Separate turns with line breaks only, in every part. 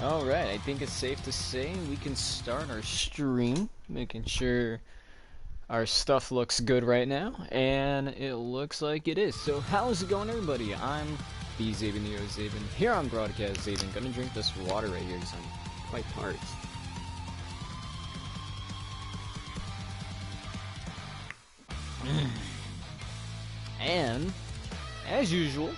Alright, I think it's safe to say we can start our stream, making sure our stuff looks good right now, and it looks like it is. So how's it going, everybody? I'm the Zaben, the Zaben, here on Broadcast Zaben. Gonna drink this water right here because I'm quite parched. And, as usual,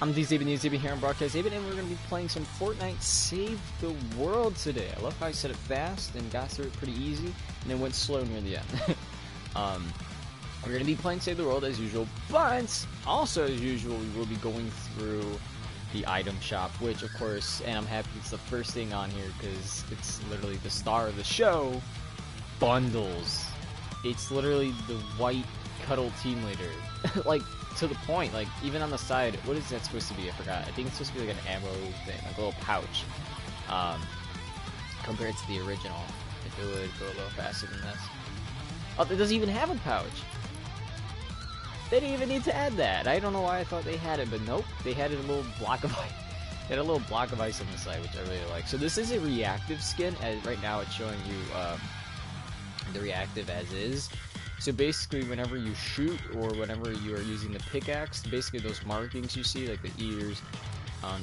I'm the Zaben here on Broadcast Zaben, and we're going to be playing some Fortnite Save the World today. I love how I said it fast and got through it pretty easy, and then went slow near the end. We're going to be playing Save the World as usual, but also as usual, we will be going through the item shop, which of course, and I'm happy it's the first thing on here because it's literally the star of the show, bundles. It's literally the white cuddle team leader. Like, to the point, like, even on the side, what is that supposed to be? I forgot. I think it's supposed to be like an ammo thing, like a little pouch. Compared to the original, if it would go a little faster than this. Oh, it doesn't even have a pouch! They didn't even need to add that. I don't know why I thought they had it, but nope. They had a little block of ice. They had a little block of ice on the side, which I really like. So this is a reactive skin, as right now it's showing you the reactive as is. So basically, whenever you shoot or whenever you are using the pickaxe, basically those markings you see, like the ears,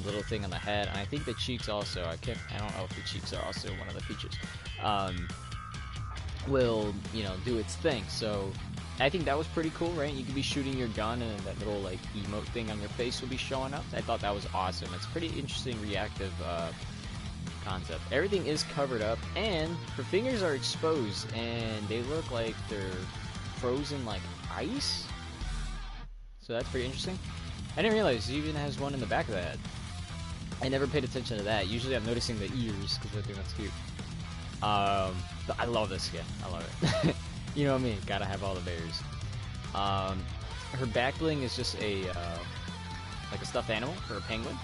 little thing on the head, and I think the cheeks also. I don't know if the cheeks are also one of the features. Will do its thing. So I think that was pretty cool, right? You could be shooting your gun and that little like emote thing on your face will be showing up. I thought that was awesome. It's pretty interesting reactive concept. Everything is covered up, and her fingers are exposed, and they look like they're frozen like ice. So that's pretty interesting. I didn't realize it even has one in the back of the head. I never paid attention to that. Usually I'm noticing the ears because I think that's cute. But I love this skin. I love it. You know what I mean? Gotta have all the bears. Her back bling is just a like a stuffed animal for a penguin.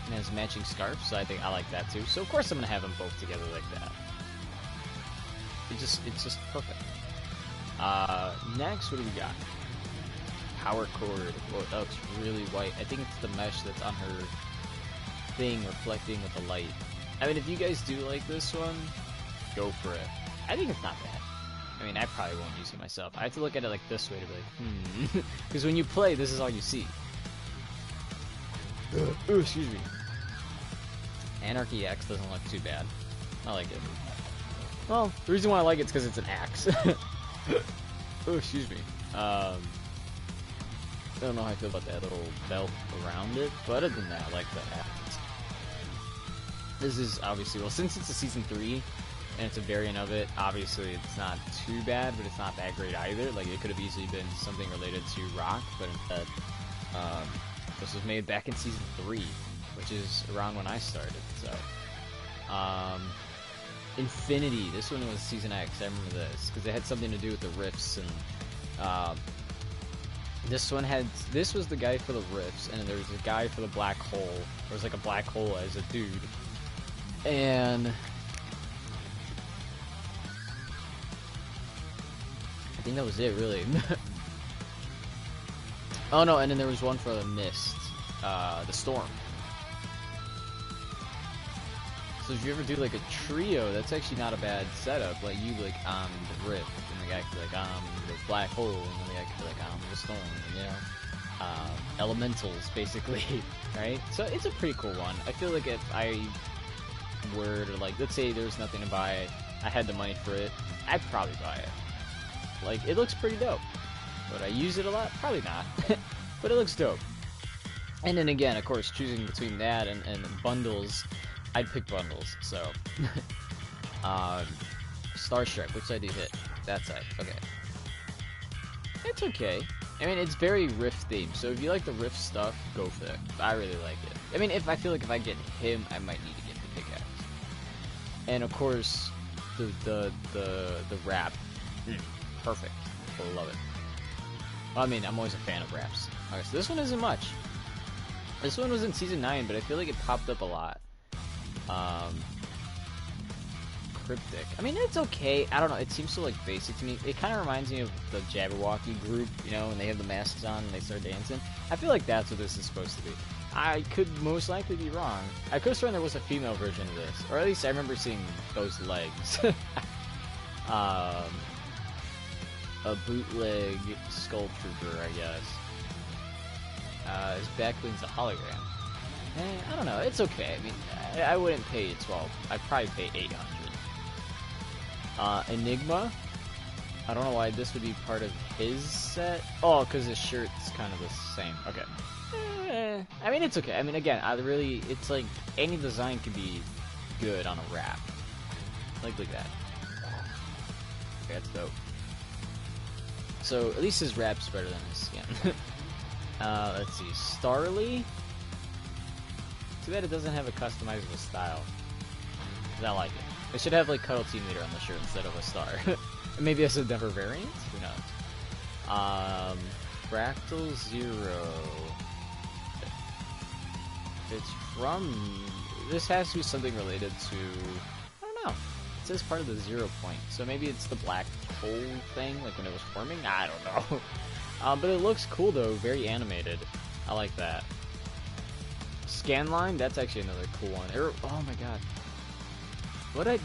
And has a matching scarf, so I think I like that too. So of course I'm gonna have them both together like that. It's just perfect. Next, what do we got? Power cord. Well, that looks really white. I think it's the mesh that's on her thing reflecting with the light. I mean, if you guys do like this one, go for it. I think it's not bad. I mean, I probably won't use it myself. I have to look at it like this way to be like, because when you play, this is all you see. Ooh, excuse me. Anarchy X doesn't look too bad. I like it. Well, the reason why I like it is because it's an axe. Oh, excuse me. I don't know how I feel about that little belt around it, but other than that, I like the axe. This is obviously, well, since it's a Season 3, and it's a variant of it, obviously it's not too bad, but it's not that great either. Like, it could have easily been something related to Rock, but instead, this was made back in Season 3, which is around when I started, so. Infinity, this one was Season X, I remember this, because it had something to do with the rifts, and, this was the guy for the rifts, and there was a guy for the black hole. There was like a black hole as a dude, and I think that was it, really. Oh no, and then there was one for the mist, the storm. So if you ever do like a trio, that's actually not a bad setup. Like you like the rift, and the guy could be like the black hole, and then the guy could be like the storm, you know, elementals basically, right? So it's a pretty cool one. I feel like if I were to like, let's say there's nothing to buy, I had the money for it, I'd probably buy it. Like it looks pretty dope. Would I use it a lot? Probably not, but it looks dope. And then again, of course, choosing between that and bundles. I'd pick bundles, so. Starstruck, which side do you hit? That side, okay. It's okay. I mean, it's very Rift themed, so if you like the Rift stuff, go for it. I really like it. I mean, I feel like if I get him, I might need to get the pickaxe. And of course, the wrap. Perfect. I love it. Well, I mean, I'm always a fan of wraps. Okay, so this one isn't much. This one was in Season 9, but I feel like it popped up a lot. Cryptic. I mean, it's okay. I don't know. It seems so, like, basic to me. It kind of reminds me of the Jabberwocky group, you know, when they have the masks on and they start dancing. I feel like that's what this is supposed to be. I could most likely be wrong. I could have sworn there was a female version of this, or at least I remember seeing those legs. A bootleg Skull Trooper, I guess. His backwing's a hologram. I don't know. It's okay. I mean, I wouldn't pay 12. I'd probably pay 800. Enigma. I don't know why this would be part of his set. Oh, because his shirt's kind of the same. Okay. I mean, it's okay. I mean, again, it's like any design could be good on a wrap. Like that. Okay, that's dope. So, at least his wrap's better than his skin. Let's see. Starly? Too bad it doesn't have a customizable style. 'Cause I like it. It should have, like, Cuddle Team Leader on the shirt instead of a star. Maybe it's a different variant? Who knows? Fractal Zero. It's from... This has to be something related to... I don't know. It says part of the 0 point. So maybe it's the black hole thing, like when it was forming? I don't know. But it looks cool though, very animated. I like that. Scanline, that's actually another cool one. Oh my god.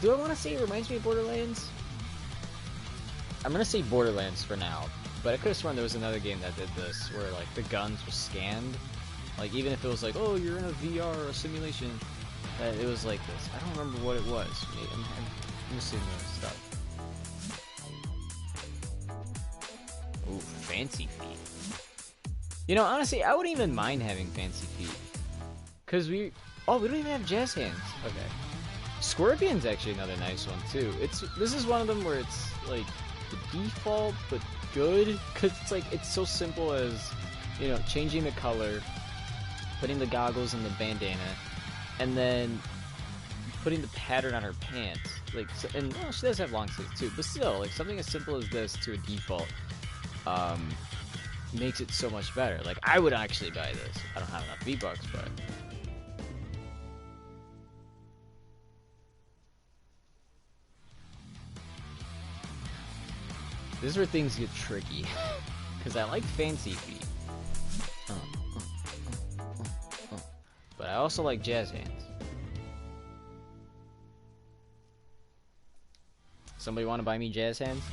Do I want to say it reminds me of Borderlands? I'm gonna say Borderlands for now, but I could have sworn there was another game that did this, where like the guns were scanned. Like even if it was like, oh, you're in a VR or a simulation, it was like this. I don't remember what it was. I'm missing the stuff. Ooh, fancy feet. You know, honestly, I wouldn't even mind having fancy feet. Cause we don't even have jazz hands. Okay. Scorpion's actually another nice one too. This is one of them where it's like the default but good, cause it's so simple as, you know, changing the color, putting the goggles and the bandana, and then putting the pattern on her pants. Like, and well, she does have long sleeves too, but still, like something as simple as this to a default makes it so much better. Like, I would actually buy this. I don't have enough V-Bucks, but this is where things get tricky. Because I like fancy feet. But I also like jazz hands. Somebody want to buy me jazz hands?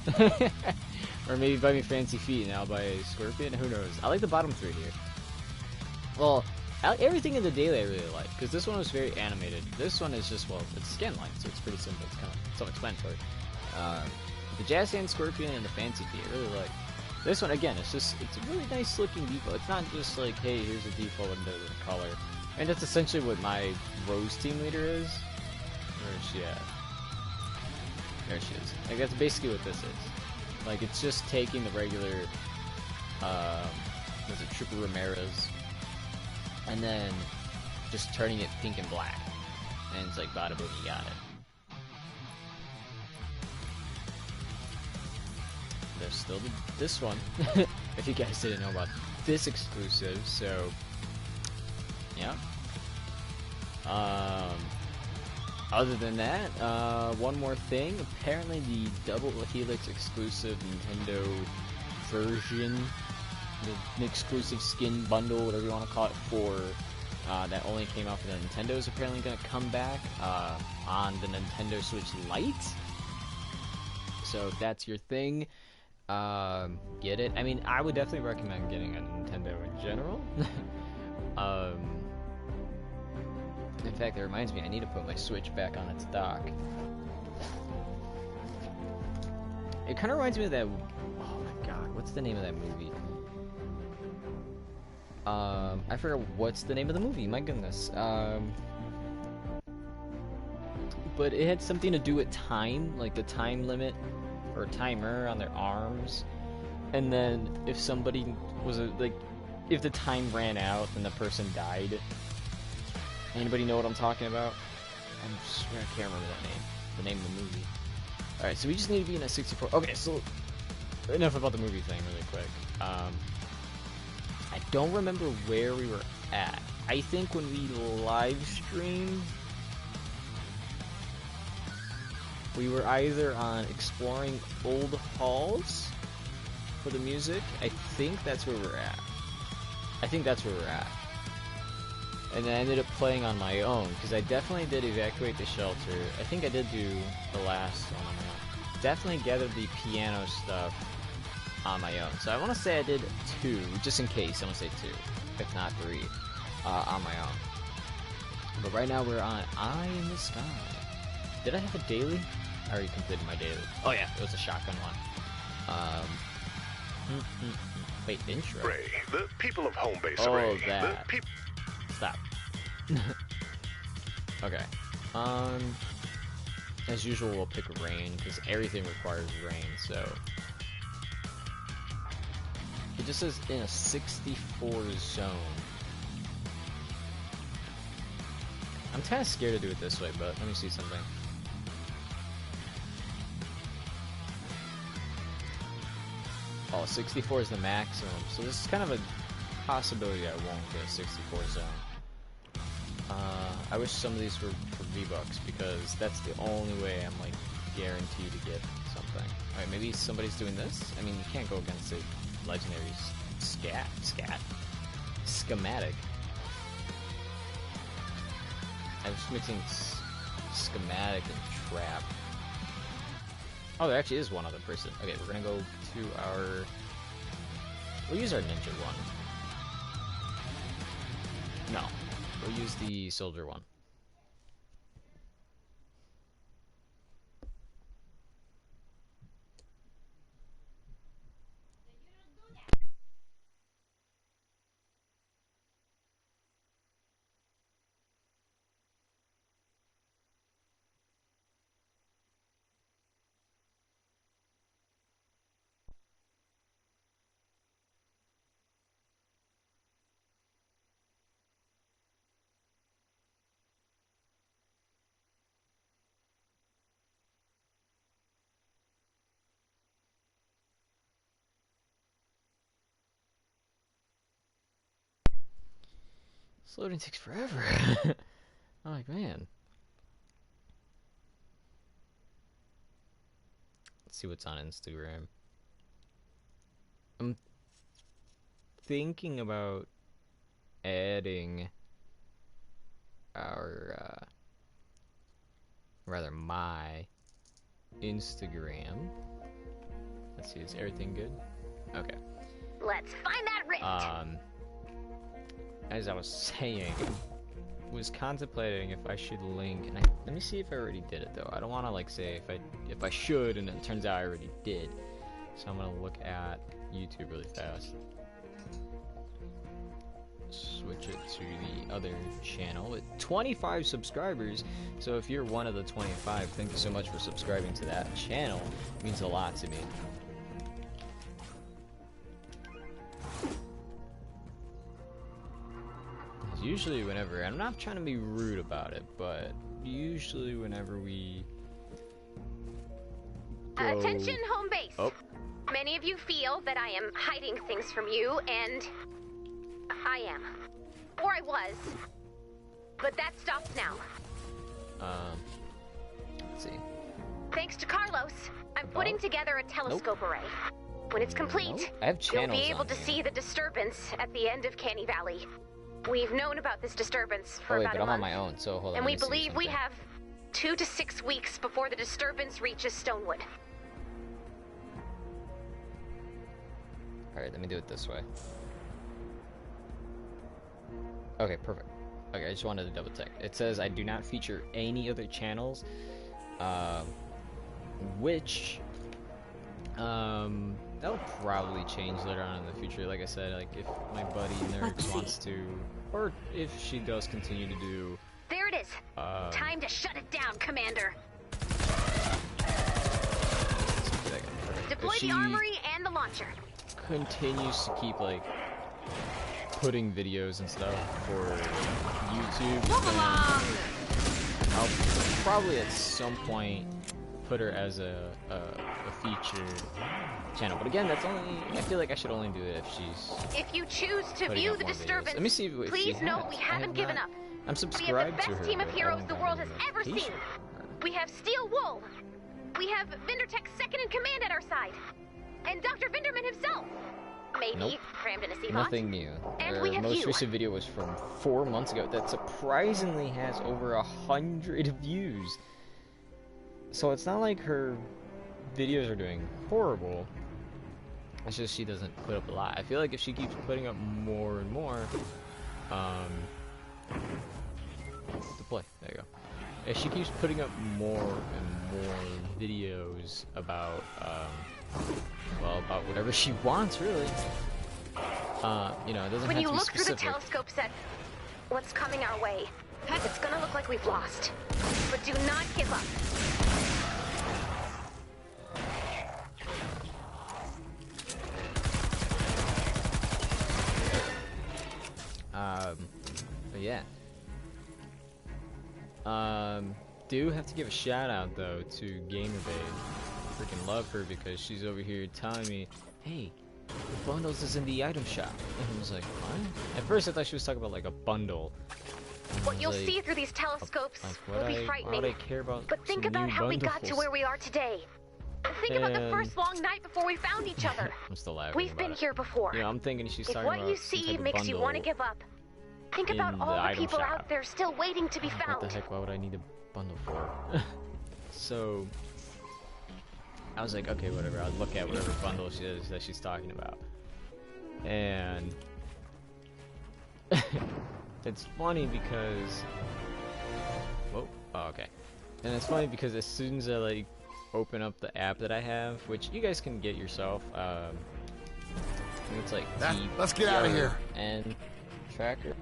Or maybe buy me fancy feet and I'll buy a Scorpion? Who knows? I like the bottom three here. Well, everything in the daily I really like. Because this one was very animated. This one is just, well, it's scanline, so it's pretty simple. It's kind of self-explanatory. The jazz hand, Scorpion, and the fancy feet I really like. This one, again, it's a really nice looking default. It's not just like, hey, here's a default window with a color. And that's essentially what my Rose team leader is. Where is she at? There she is. Like, that's basically what this is. Like, it's just taking the regular, was it Trooper Ramirez, and then just turning it pink and black. And it's like, bada boom, you got it. There's still this one, if you guys didn't know about this exclusive, so, yeah. Other than that, one more thing, apparently the Double Helix exclusive Nintendo version, the exclusive skin bundle, whatever you want to call it, for, that only came out for the Nintendo is apparently going to come back, on the Nintendo Switch Lite. So if that's your thing, get it. I mean, I would definitely recommend getting a Nintendo in general. In fact, that reminds me, I need to put my Switch back on its dock. It kind of reminds me of that... Oh my god, what's the name of that movie? I forgot what's the name of the movie, my goodness. But it had something to do with time, like the time limit, or timer on their arms. And then if somebody was, if the time ran out, then the person died. Anybody know what I'm talking about? I can't remember that name. The name of the movie. Alright, so we just need to be in a 64. Okay, so enough about the movie thing really quick. I don't remember where we were at. I think when we live streamed, we were either on exploring old halls for the music. I think that's where we're at. And then I ended up playing on my own, because I definitely did evacuate the shelter. I think I did do the last one on my own. Definitely gathered the piano stuff on my own. So I want to say I did 2, just in case. I want to say 2, if not 3, on my own. But right now we're on Eye in the Sky. Did I have a daily? I already completed my daily. Oh yeah, it was a shotgun one. Wait, intro?
Ray, the people of home base
oh,
Ray.
That. Stop. Okay. As usual, we'll pick rain, because everything requires rain, so... It just says in a 64 zone. I'm kind of scared to do it this way, but let me see something. Oh, 64 is the maximum, so this is kind of a possibility I won't get a 64 zone. I wish some of these were for V-Bucks, because that's the only way I'm, like, guaranteed to get something. Alright, maybe somebody's doing this? I mean, you can't go against a legendary schematic. I was mixing schematic and trap. Oh, there actually is one other person. Okay, we're gonna go to our... We'll use our ninja one. No. We'll use the soldier one. This loading takes forever. I'm like, man. Let's see what's on Instagram. I'm thinking about adding our, rather my Instagram. Let's see, is everything good? Okay.
Let's find that rift.
As I was saying, was contemplating if I should link, and let me see if I already did it though. I don't want to like say if I should, and it turns out I already did. So I'm gonna look at YouTube really fast. Switch it to the other channel with 25 subscribers. So if you're one of the 25, thank you so much for subscribing to that channel. It means a lot to me. Usually whenever, I'm not trying to be rude about it, but usually whenever we go...
Attention, home base.
Oh.
Many of you feel that I am hiding things from you, and I am. Or I was. But that stops now.
Let's see.
Thanks to Carlos, I'm putting together a telescope array. When it's complete,
I have
you'll
channels
be able
on
to
here.
see the disturbance at the end of Canny Valley. We've known about this disturbance for
Oh wait,
about
but
a
I'm on
month.
my own, so hold on.
And
let
we
me see
believe we
something.
have 2 to 6 weeks before the disturbance reaches Stonewood.
Alright, let me do it this way. Okay, perfect. Okay, I just wanted to double check. It says I do not feature any other channels, which, that'll probably change later on in the future. Like I said, like if my buddy Nerds wants to, or if she does continue to do.
There it is. Time to shut it down, Commander. Deploy the armory and the launcher.
Continues to keep like putting videos and stuff for YouTube.
Move along.
I'll probably at some point put her as a featured channel, but again, that's only, I feel like I should only do it if she's
If you choose to
putting
view
out
the
more videos.
disturbance,
Let me see if
please
she
know
has.
we
I have
haven't given
not.
up.
I'm
We have
subscribed
the
to her.
best team of
but I
heroes
haven't
the
gotten
world has
a
ever seen.
notification.
We have Steel Wool. We have Vindertech's second in command at our side. And Dr. Vinderman himself. Maybe.
Nope.
crammed in a C-bot.
Nothing new.
And
Her
we have
most
you.
recent video was from 4 months ago that surprisingly has over 100 views. So it's not like her videos are doing horrible. It's just she doesn't put up a lot. I feel like if she keeps putting up more and more, deploy. There you go. If she keeps putting up more and more videos about, well, about whatever she wants, really. You know, it doesn't
When
have
you
to be
look through the
specific.
telescopes at what's coming our way, it's gonna look like we've lost. But do not give up.
But yeah. Do have to give a shout out though to GamerBabe. Freaking love her because she's over here telling me, hey, the bundles is in the item shop. And I was like, what? At first I thought she was talking about like a bundle. And I
What
was
you'll
like,
see through these telescopes
like,
will be
why
frightening.
would I care about
But think
some
about
new
how we got to
bundles?
where we are today. Think about the
And-
first long night before we found each other.
I'm still laughing
We've
about
been
it.
here before.
You know, I'm thinking she's
If
talking
what
about
you
some
see
type of
makes you want to
bundle
give up, think
in
about all
the
the
item
people
shop.
out there still waiting to be
What
found.
the heck, why would I need a bundle for? So, I was like, okay, whatever, I'll look at whatever bundle she is that she's talking about. And it's funny because, whoa, oh, okay. And it's funny because as soon as I like open up the app that I have, which you guys can get yourself, I think it's like
Let's get out of here.
and tracker.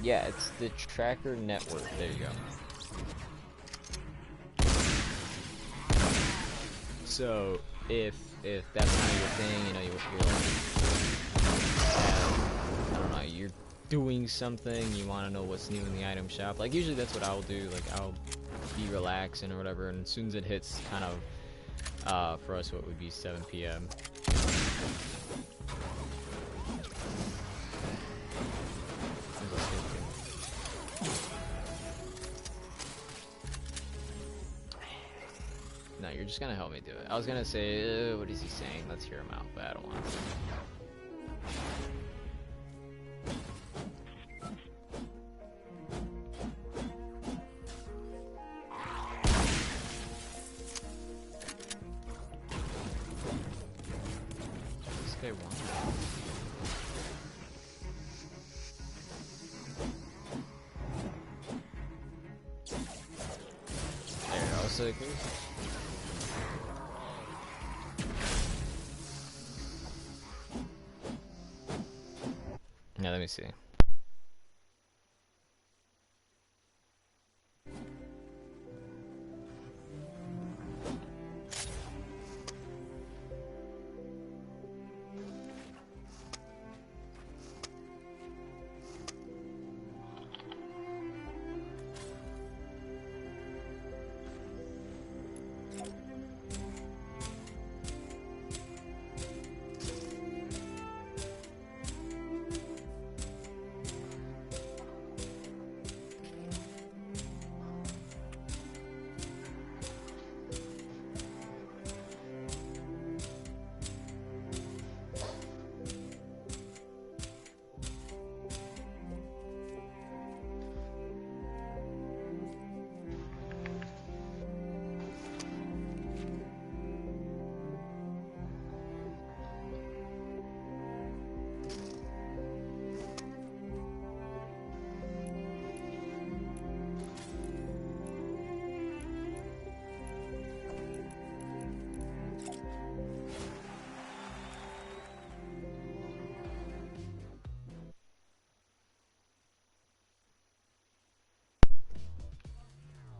Yeah, it's the Tracker Network. There you go. So if that's kind of your thing, you know, you're like, I don't know, you're doing something, you want to know what's new in the item shop. Like usually that's what I'll do. Like I'll be relaxing or whatever, and as soon as it hits kind of for us what would be 7 p.m. No, you're just gonna help me do it. I was gonna say, what is he saying? Let's hear him out, but I don't want to. This guy wants. There, I was like, yeah, let me see.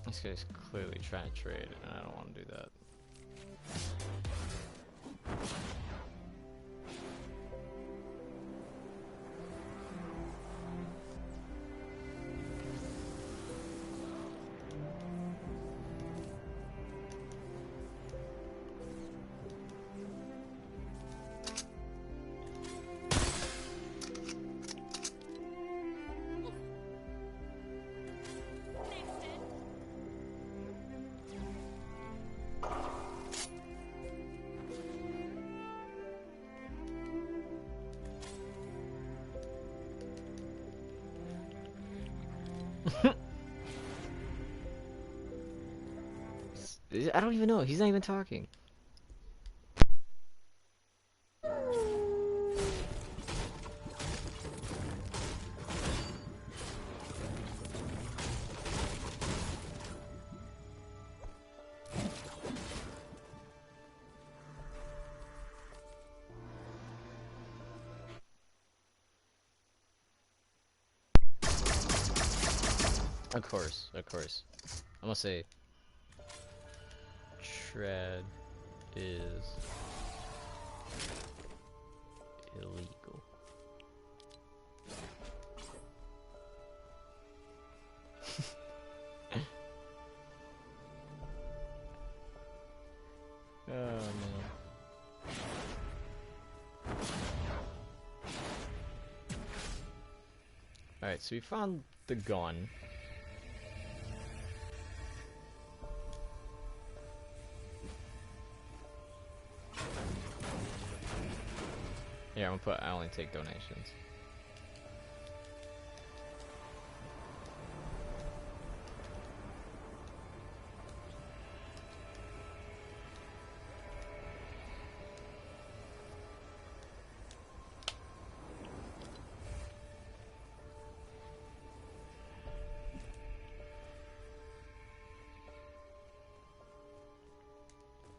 This guy's clearly trying to trade, and I don't want to do that. I don't even know. He's not even talking. Of course. I'm gonna say shred is illegal. Oh man. Alright, so we found the gun. Yeah, I'm gonna put I only take donations.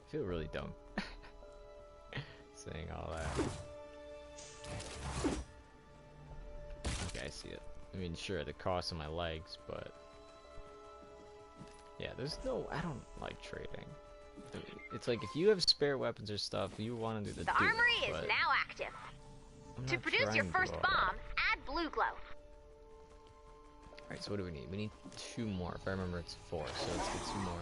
I feel really dumb saying all that. Okay, I see it. I mean, sure, the cost of my legs, but yeah, there's no. I don't like trading. I mean, it's like if you have spare weapons or stuff, you want to do
The armory is now active. To produce your first bomb, add blue glow.
Alright, so what do we need? We need 2 more. If I remember, it's 4, so let's get 2 more.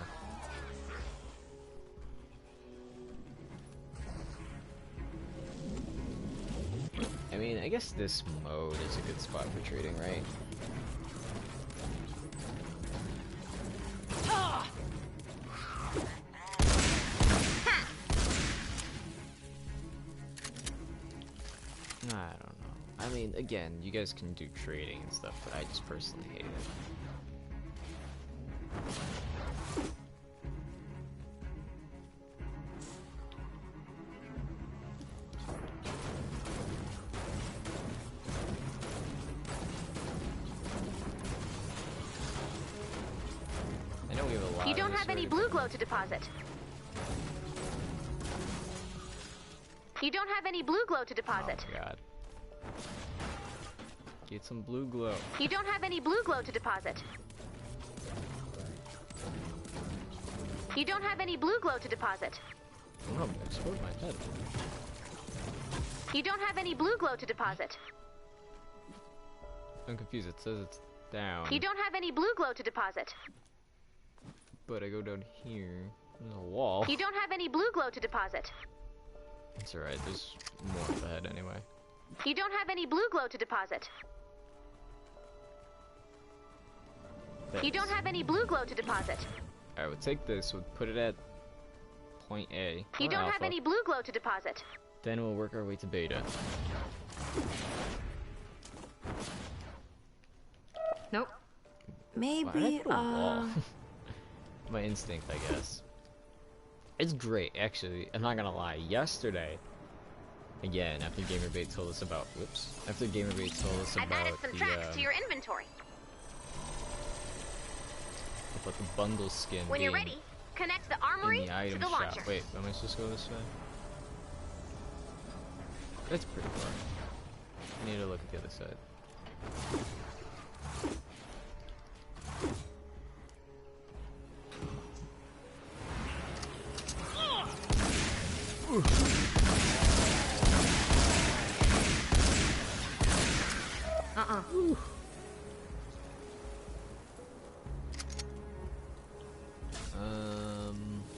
I mean, I guess this mode is a good spot for trading, right? I don't know. I mean, again, you guys can do trading and stuff, but I just personally hate it. I know we have a lot.
You don't have any blue glow to deposit. You don't have any blue glow to deposit.
Oh god. Get some blue glow.
You don't have any blue glow to deposit. You don't have any blue glow to deposit.
I'm gonna explode my head.
You don't have any blue glow to deposit.
I'm confused. It says it's down.
You don't have any blue glow to deposit.
But I go down here. There's a wall.
You don't have any blue glow to deposit.
It's alright. There's more up ahead anyway.
You don't have any blue glow to deposit. You don't have any blue glow to deposit.
Alright, we'll take this. We'll put it at point A.
You don't have any blue glow to deposit.
Then we'll work our way to beta.
Nope.
Why'd I
Maybe,
put a wall? My instinct, I guess. It's great, actually. I'm not gonna lie. Yesterday, again, after GamerBait told us about, after GamerBait told us
I've added
about
some
the,
tracks to your inventory.
about the bundle skin
When you're
being
ready, connect the
in
armory
the
to
item
the
shop.
launcher.
Wait, am I supposed to go this way? That's pretty far. I need to look at the other side.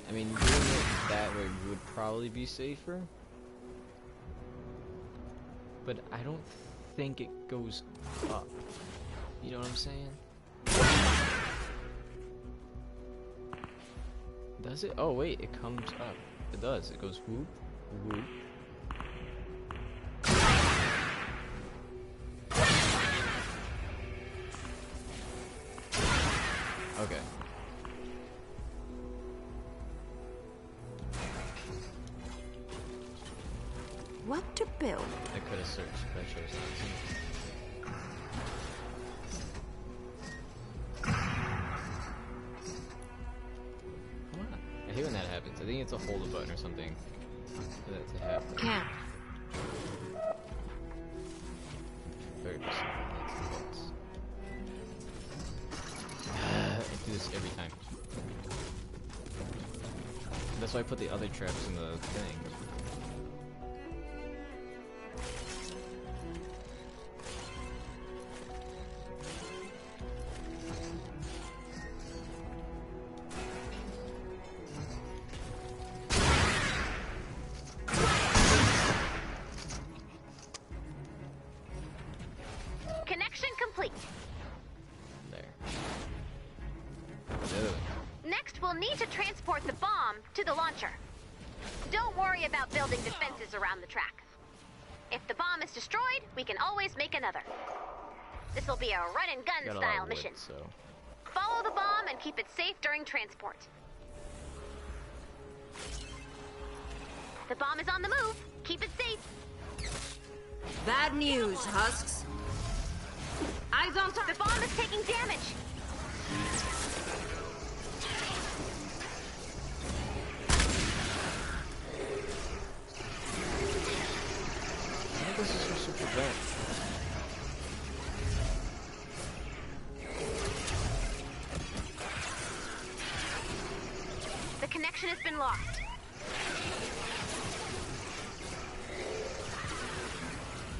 I mean, doing it that way would probably be safer. But I don't think it goes up. You know what I'm saying? Does it? Oh wait, it comes up. It does. It goes whoop, whoop.
what to build.
I could have searched, but I chose not to. Come on. I hate when that happens. I think it's a hold a button or something for that to happen.
Camp.
30%. I do this every time. That's why I put the other traps in the thing.
Connection complete.
There. The other one.
Next, we'll need to transport the bomb to the launcher. Don't worry about building defenses around the track. If the bomb is destroyed, we can always make another. This will be a run-and-gun
Got a lot
style
of wood,
mission.
so.
Follow the bomb and keep it safe during transport. The bomb is on the move. Keep it safe.
Bad news, Husks.
Eyes on target. The bomb is taking damage.
I think this is for super bad.
The connection has been lost.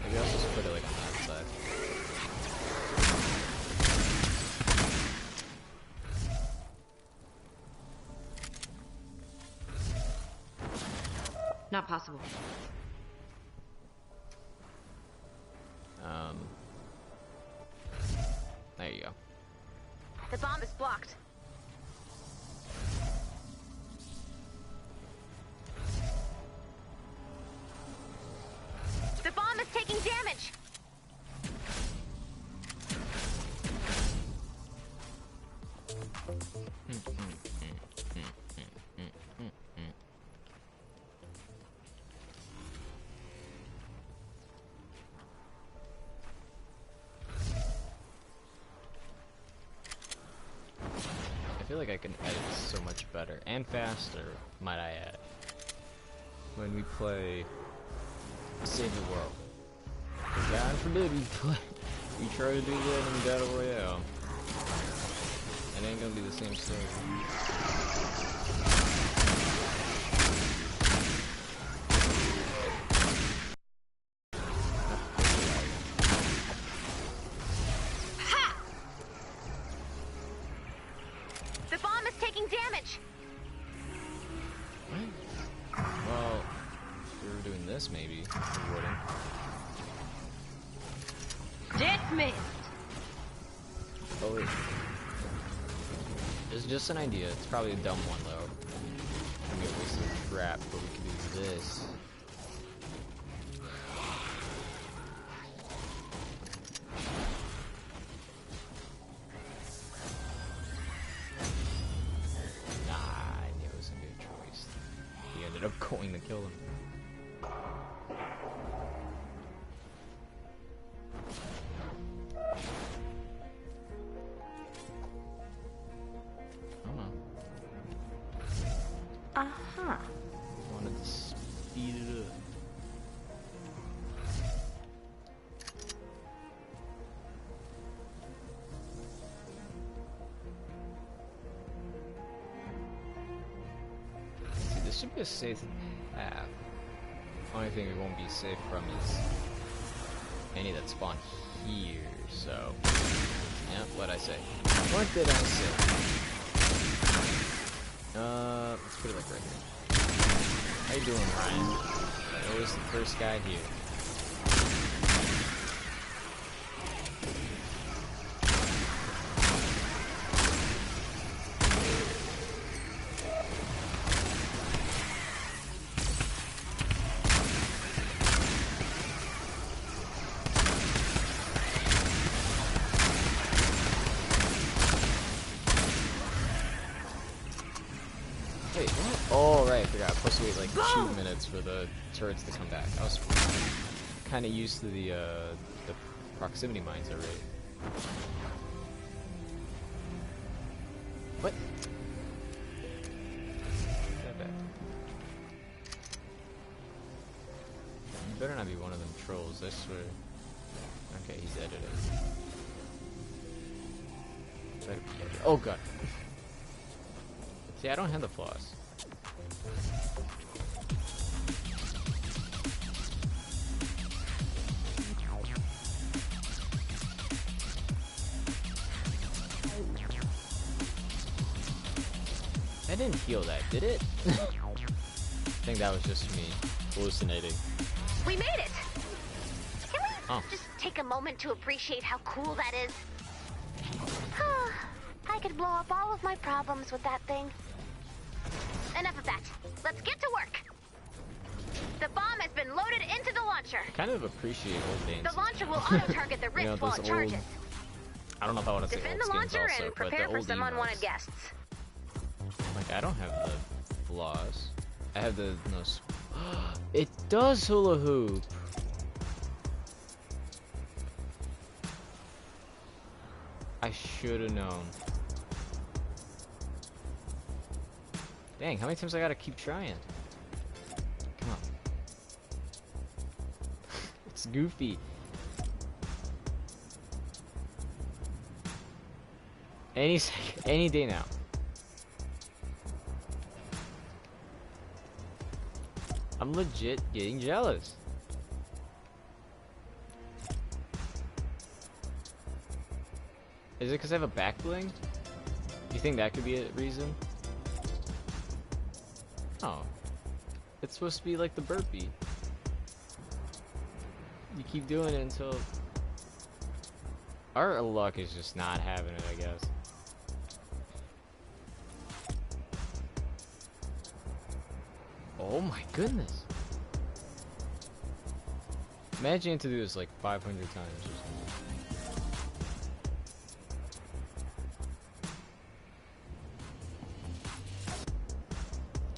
Maybe I'll just put it like on that side.
Not possible.
There you go.
The bomb is blocked. The bomb is taking damage.
I feel like I can edit so much better and faster, might I add, when we play Save the World. God forbid we try to do that in Battle Royale. It ain't gonna be the same story.
The bomb is taking damage.
What? Well, if we were doing this, maybe we wouldn't.
Dismissed.
Oh wait. It's just an idea. It's probably a dumb one though. I'm gonna waste a trap, but we can do this. Nah, I knew it was gonna be a choice. He ended up going to kill him.
Uh-huh.
Wanted to speed it up. See, this should be a safe path. Only thing we won't be safe from is any that spawn here, so... Yeah, what'd I say? What did I say? Let's put it like right here. How you doing, Ryan? Always the first guy here. Wait, what? Oh, right, I forgot. I'm supposed to wait like 2 minutes. minutes for the turrets to come back. I was kind of used to the proximity mines already. What? That bad. You better not be one of them trolls, I swear. Okay, he's editing. Oh god. See, I don't have the flaws. I didn't heal that, did it? I think that was just me hallucinating.
We made it! Can we
Oh.
just take a moment to appreciate how cool that is? I could blow up all of my problems with that thing. Enough of that. Let's get to work. The bomb has been loaded into the launcher.
Kind of appreciate old games.
The launcher will auto-target the rift while it
those
charges.
old, I don't know if I want to say
Defend
old
the
skins
launcher
also,
and
but the
prepare for
old
some
emotes.
unwanted guests.
Like, I don't have the flaws. I have the no. It does hula hoop. I should have known. Dang, how many times I gotta keep trying? Come on. It's goofy. Any day now. I'm legit getting jealous. Is it because I have a back bling? Do you think that could be a reason? Oh. It's supposed to be like the burpee. You keep doing it until... Our luck is just not having it, I guess. Oh my goodness. Imagine to do this like 500 times or something.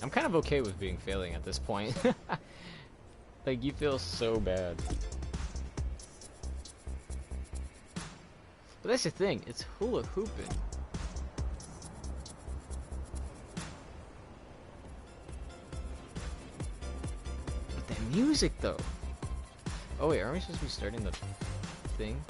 I'm kind of okay with being failing at this point. Like, you feel so bad. But that's the thing, it's hula hooping. But that music though. Oh wait, aren't we supposed to be starting the thing?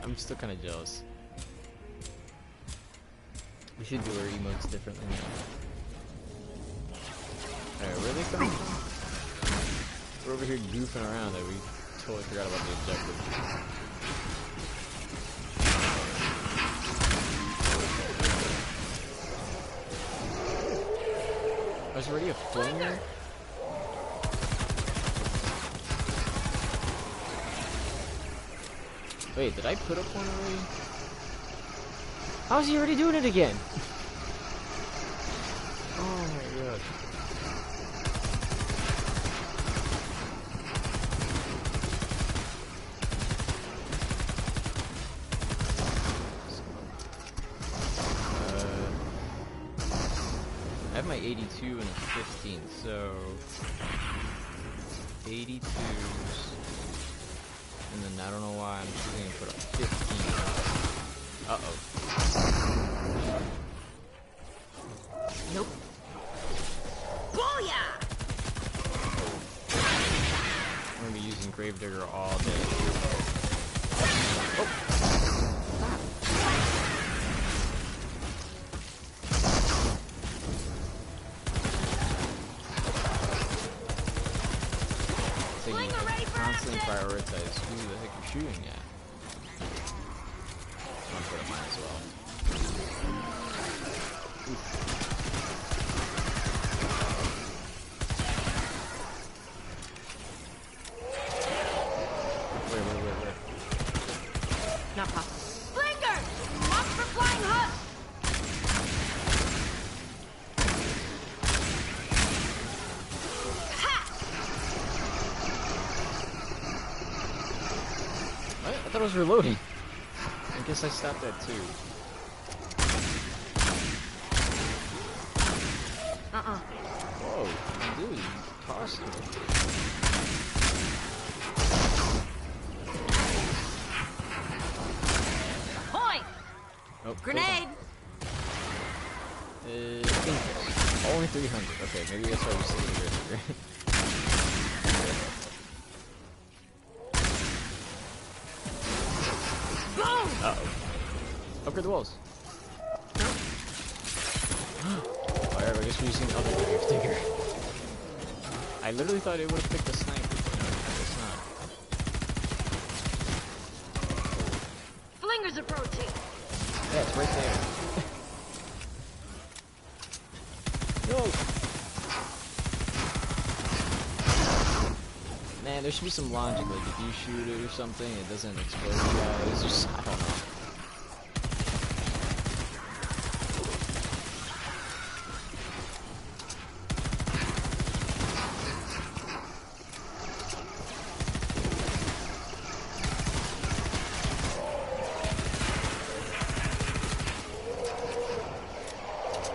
I'm still kind of jealous. We should do our emotes differently now. Alright, where are they coming from? We're over here goofing around that we totally forgot about the objective. There's already a flamer? Wait, did I put up one already? How's he already doing it again? Oh my god. I have my 82 and a 15, so 82s, and then I don't know why I'm choosing to put up 15. Uh-oh.
Nope. Booyah!
I'm gonna be using Gravedigger all day. Oh. So you constantly prioritize who the heck you're shooting at. I'm gonna put up mine as well. Wait.
Not possible. Blinker! Watch for flying husk! Ha!
What? I thought it was reloading. I guess I stopped that too. Whoa, dude, cost me.
Point!
Oh,
Grenade!
Only 300. Okay, maybe that's why we still did it.
Boom!
Uh-oh. Upgrade the walls. Alright, I guess we're using the other grave digger. I literally thought it would have picked the sniper, but no, I guess not.
Flinger's approaching!
Yeah, it's right there. No! Man, there should be some logic, like if you shoot it or something, it doesn't explode you guys. Just, I don't know.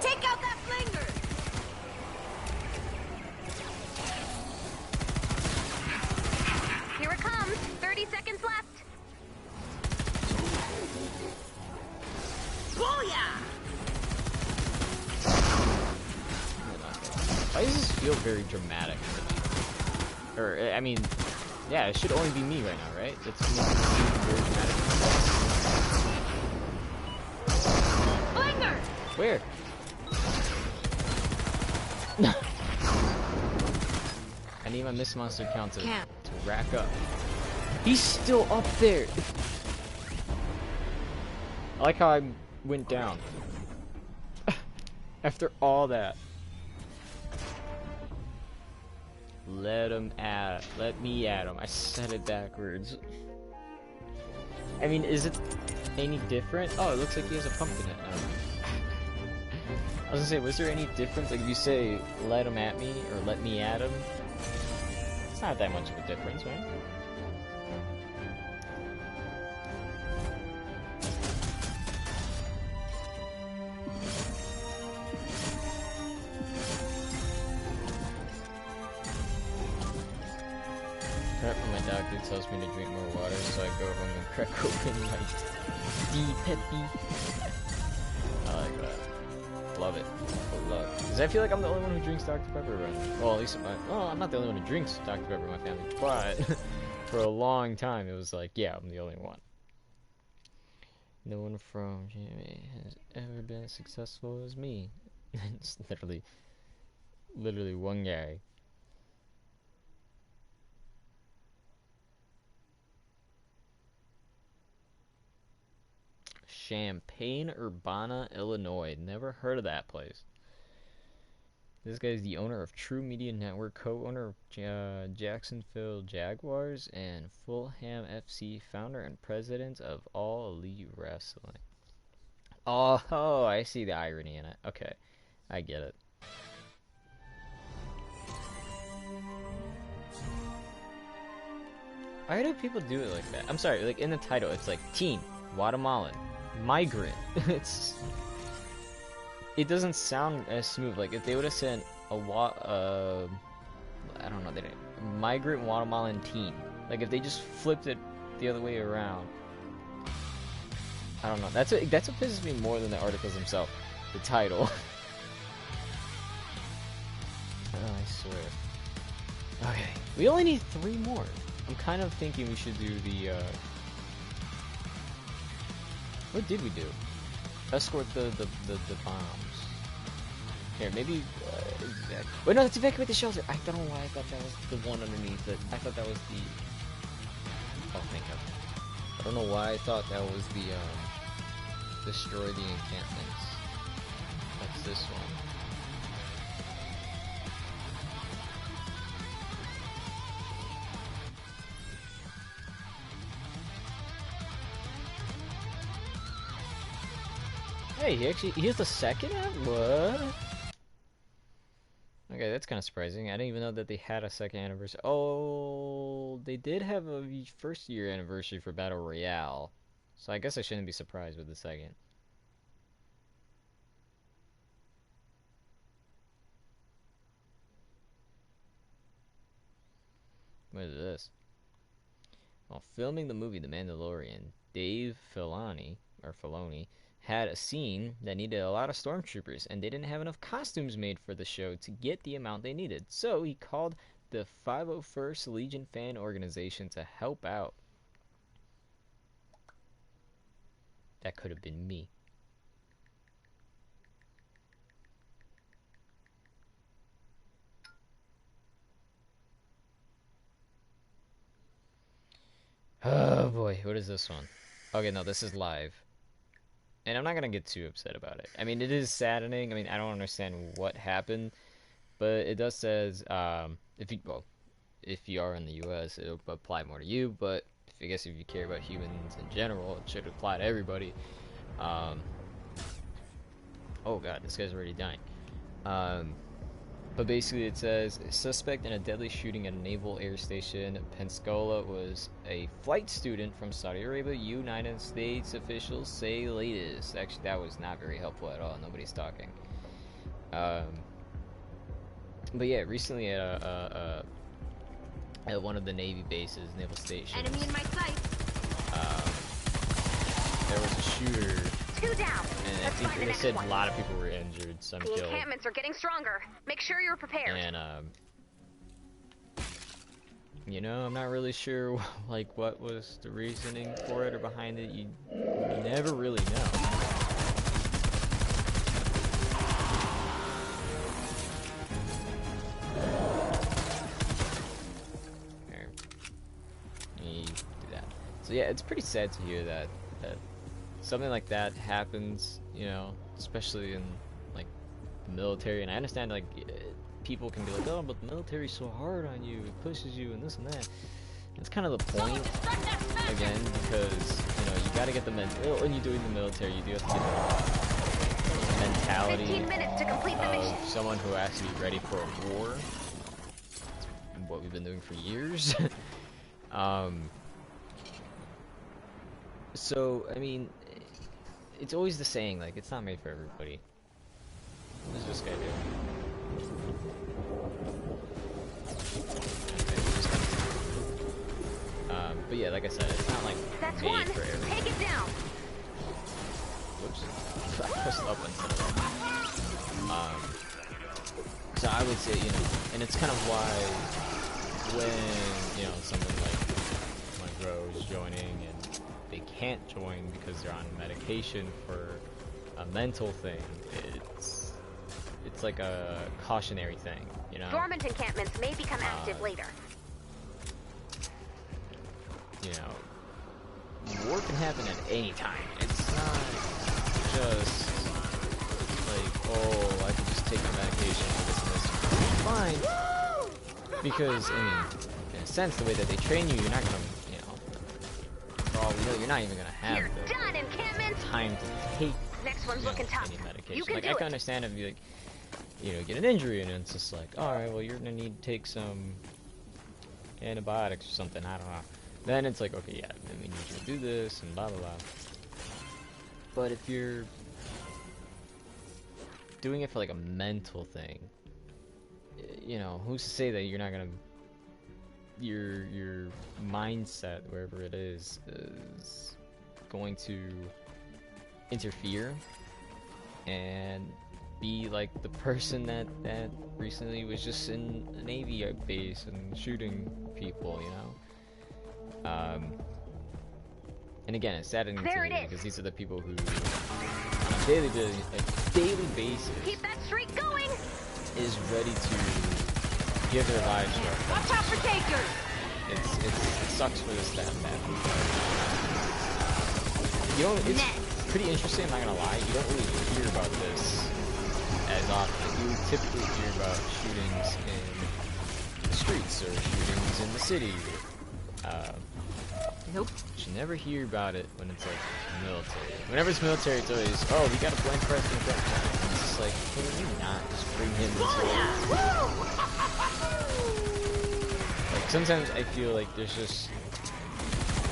Take out that flinger!
Here it comes. 30 seconds left.
Booyah!
Why does this feel very dramatic to me? Or, I mean, yeah, it should only be me right now, right? It's making it feel very dramatic.
Flinger!
Where? I need my miss monster count to rack up. He's still up there! I like how I went down. After all that. Let me at him. I said it backwards. I mean, is it any different? Oh, it looks like he has a pumpkin in it now. I was gonna say, was there any difference? Like, if you say, let him at me, or let me at him, it's not that much of a difference, right? Crap, my doctor tells me to drink more water, so I go home and crack open my D-Peppy. I like that. Love it. Love. Because I feel like I'm the only one who drinks Dr. Pepper around me. Well, at least I'm not the only one who drinks Dr. Pepper in my family, but for a long time it was like, yeah, I'm the only one. No one from Jamie has ever been as successful as me. It's literally one guy. Champaign-Urbana, Illinois. Never heard of that place. This guy is the owner of True Media Network, co-owner of Jacksonville Jaguars, and Fulham FC, founder and president of All Elite Wrestling. Oh, I see the irony in it. Okay, I get it. Why do people do it like that? I'm sorry, like in the title, it's like teen, Guatemalan, migrant. It doesn't sound as smooth. Like if they would have said I don't know, they didn't. Migrant Guatemalan teen. Like if they just flipped it the other way around. I don't know. That's what pisses me more than the articles themselves. The title. Oh, I swear. Okay, we only need 3 more. I'm kind of thinking we should do the. What did we do? Escort the bombs. Here, maybe. Wait, no, let's evacuate the shelter. I don't know why I thought that was the one underneath it. I thought that was the. Oh, thank God. I don't know why I thought that was the destroy the encampments. That's this one. Hey, he has the second app? What? Okay, that's kind of surprising. I didn't even know that they had a second anniversary. Oh, they did have a first year anniversary for Battle Royale, so I guess I shouldn't be surprised with the second. What is this? While filming the movie The Mandalorian, Dave Filoni had a scene that needed a lot of stormtroopers, and they didn't have enough costumes made for the show to get the amount they needed. So he called the 501st Legion fan organization to help out. That could have been me. Oh boy, what is this one? Okay, no, this is live. And I'm not gonna get too upset about it. I mean, it is saddening. I mean, I don't understand what happened, but it does says if you are in the U.S., it'll apply more to you. But I guess if you care about humans in general, it should apply to everybody. Oh god, this guy's already dying. But basically it says, a suspect in a deadly shooting at a naval air station, Pensacola, was a flight student from Saudi Arabia. United States officials say latest. Actually, that was not very helpful at all. Nobody's talking. But yeah, recently at one of the Navy bases, naval stations,
Enemy in my sight.
there was a shooter.
2 down.
And I think they said a lot of people were injured, some
The
killed.
encampments are getting stronger. Make sure you're prepared.
And you know, I'm not really sure like what was the reasoning for it or behind it. You never really know. Here. You do that. So yeah, it's pretty sad to hear that something like that happens, you know, especially in like the military. And I understand like people can be like, oh, but the military's so hard on you, it pushes you and this and that. That's kind of the point, again, because you know you got to get the when you're doing the military, you do have to get the mentality
15 minutes to complete the mission.
of someone who has to be ready for a war. That's what we've been doing for years. So I mean, it's always the saying, like, it's not made for everybody. What does this guy do? But yeah, like I said, it's not like
That's
made
one.
for everybody.
Take it down.
Whoops. I pressed up instead of up. So I would say, you know, and it's kind of why when, you know, someone like Monroe is joining and they can't join because they're on medication for a mental thing, it's like a cautionary thing, you know?
Dormant encampments may become active later.
You know, war can happen at any time. It's not just like, oh, I can just take my medication for this and this. It's fine. Because, I mean, in a sense, the way that they train you, you're not gonna, you know, for all we know, you're not even gonna have
You're done, encampment.
time to take
Next one's looking tough.
any medication.
You can
Like,
do
I can
it.
understand if you, like, you know, get an injury and it's just like, alright, well, you're gonna need to take some antibiotics or something, I don't know. Then it's like, okay, yeah, then we need you to do this and blah blah blah. But if you're doing it for like a mental thing, you know, who's to say that you're not gonna, your mindset, wherever it is going to interfere and be like the person that recently was just in a Navy base and shooting people, you know? And again, it's saddening to
There
me
it is.
because these are the people who, on a daily basis,
Keep that streak going.
is ready to give their lives for our
Watch out for takers.
it sucks for this to happen. You know, it's pretty interesting, I'm not gonna lie. You don't really hear about this as often. You typically hear about shootings in the streets or shootings in the city.
Nope.
But you never hear about it when it's like military. Whenever it's military, it's always, oh, we got a blank president. It's just like, can you not just bring him into like sometimes I feel like there's just,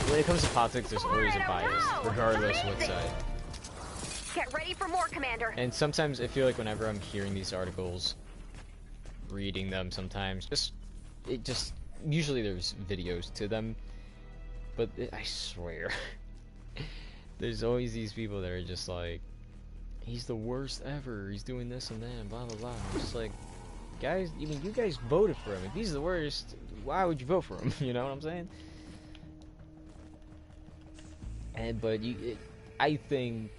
when it comes to politics, there's always a bias, regardless what side.
Get ready for more, Commander.
And sometimes I feel like whenever I'm hearing these articles, reading them sometimes, usually there's videos to them, but I swear, there's always these people that are just like, he's the worst ever, he's doing this and that, blah blah blah. I'm just like, guys, I mean, you guys voted for him. If he's the worst, why would you vote for him? You know what I'm saying? But I think,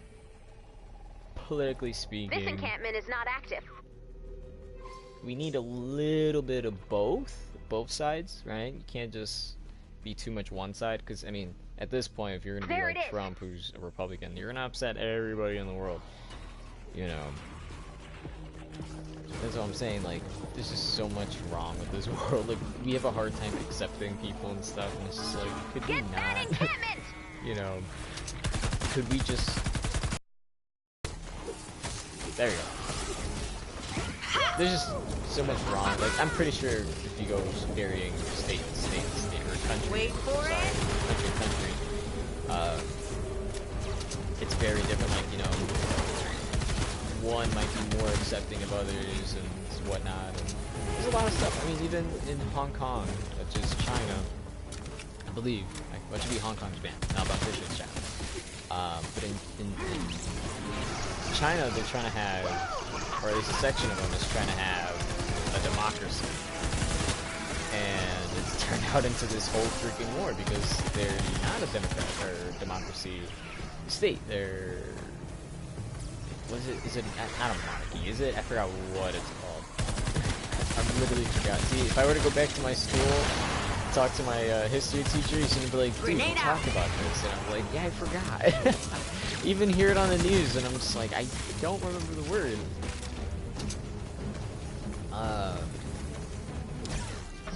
politically speaking,
this encampment is not active.
we need a little bit of both sides, right? You can't just be too much one side, because, I mean, at this point, if you're going to be like Trump, who's a Republican, you're going to upset everybody in the world, you know? That's what I'm saying, like, there's just so much wrong with this world. Like, we have a hard time accepting people and stuff, and it's just like, could we not, you know, could we just, there you go. There's just so much wrong. Like, I'm pretty sure if you go varying state, or country,
Wait for it.
country, it's very different. Like, you know, one might be more accepting of others and whatnot. And there's a lot of stuff. I mean, even in Hong Kong, which is China, I believe. Well, it should be Hong Kong's ban. Now, about this is China. But in China, they're trying to have, or at least a section of them is trying to have a democracy. And it's turned out into this whole freaking war because they're not a democracy state. They're, is it not a monarchy? Is it? I forgot what it's called. I literally forgot. See, if I were to go back to my school, talk to my history teacher, he's gonna be like, dude, we talked about this, and I'm like, yeah, I forgot. Even hear it on the news, and I'm just like, I don't remember the word.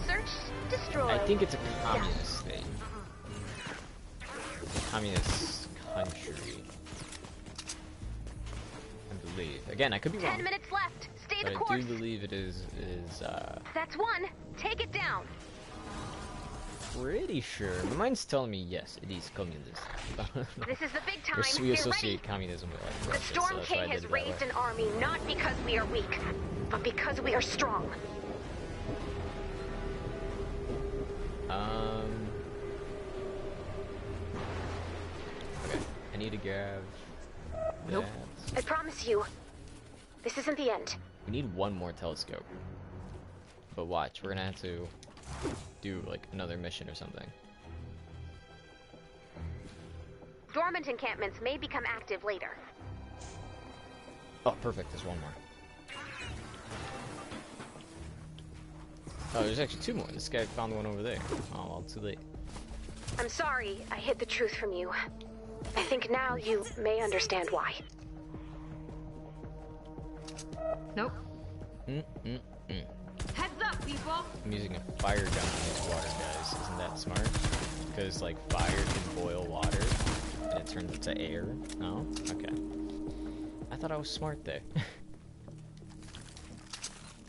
Search, destroy.
I think it's a communist state. Communist country. I believe. Again, I could be wrong.
10 minutes left. Stay the
But
course.
I do believe it is
That's one. Take it down.
pretty sure. My mind's telling me yes, it is communist.
This is the big time.
Or we
Get
associate
ready.
communism with like
The
Russia,
Storm
so that's why I
King
did
has
it that
raised
way.
an army not because we are weak, but because we are strong.
Okay, I need to grab
Nope.
I promise you, this isn't the end.
We need one more telescope. But watch, we're gonna have to do like another mission or something.
Dormant encampments may become active later.
Oh, perfect, there's one more. Oh, there's actually two more. This guy found one over there. Oh, well, too late.
I'm sorry I hid the truth from you. I think now you may understand why.
Nope. Heads up, people.
I'm using a fire gun on this water, guys. Isn't that smart? Because, like, fire can boil water, and it turns into air. Oh, okay. I thought I was smart there.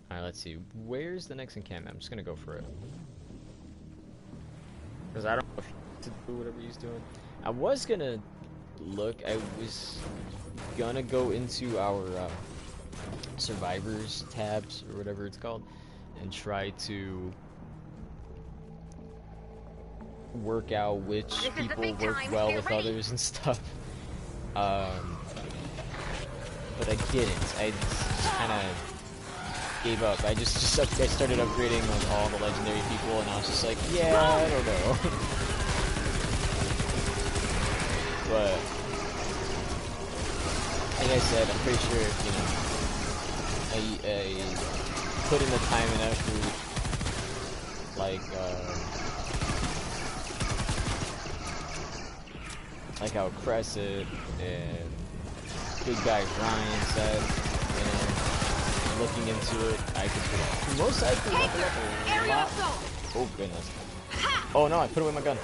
Alright, let's see. Where's the next encampment? I'm just gonna go for it. Because I don't know if to do whatever he's doing. I was gonna look, I was gonna go into our survivors tabs, or whatever it's called, and try to work out which people work well with others and stuff. But I didn't. I just kind of gave up. I just I started upgrading like all the legendary people, and I was just like, yeah, I don't know. But like I said, I'm pretty sure, you know, I put in the time and effort, like how Crescent and Big Guy Ryan said, you know, looking into it, I could most likely level up a lot. Oh goodness. Oh no, I put away my gun.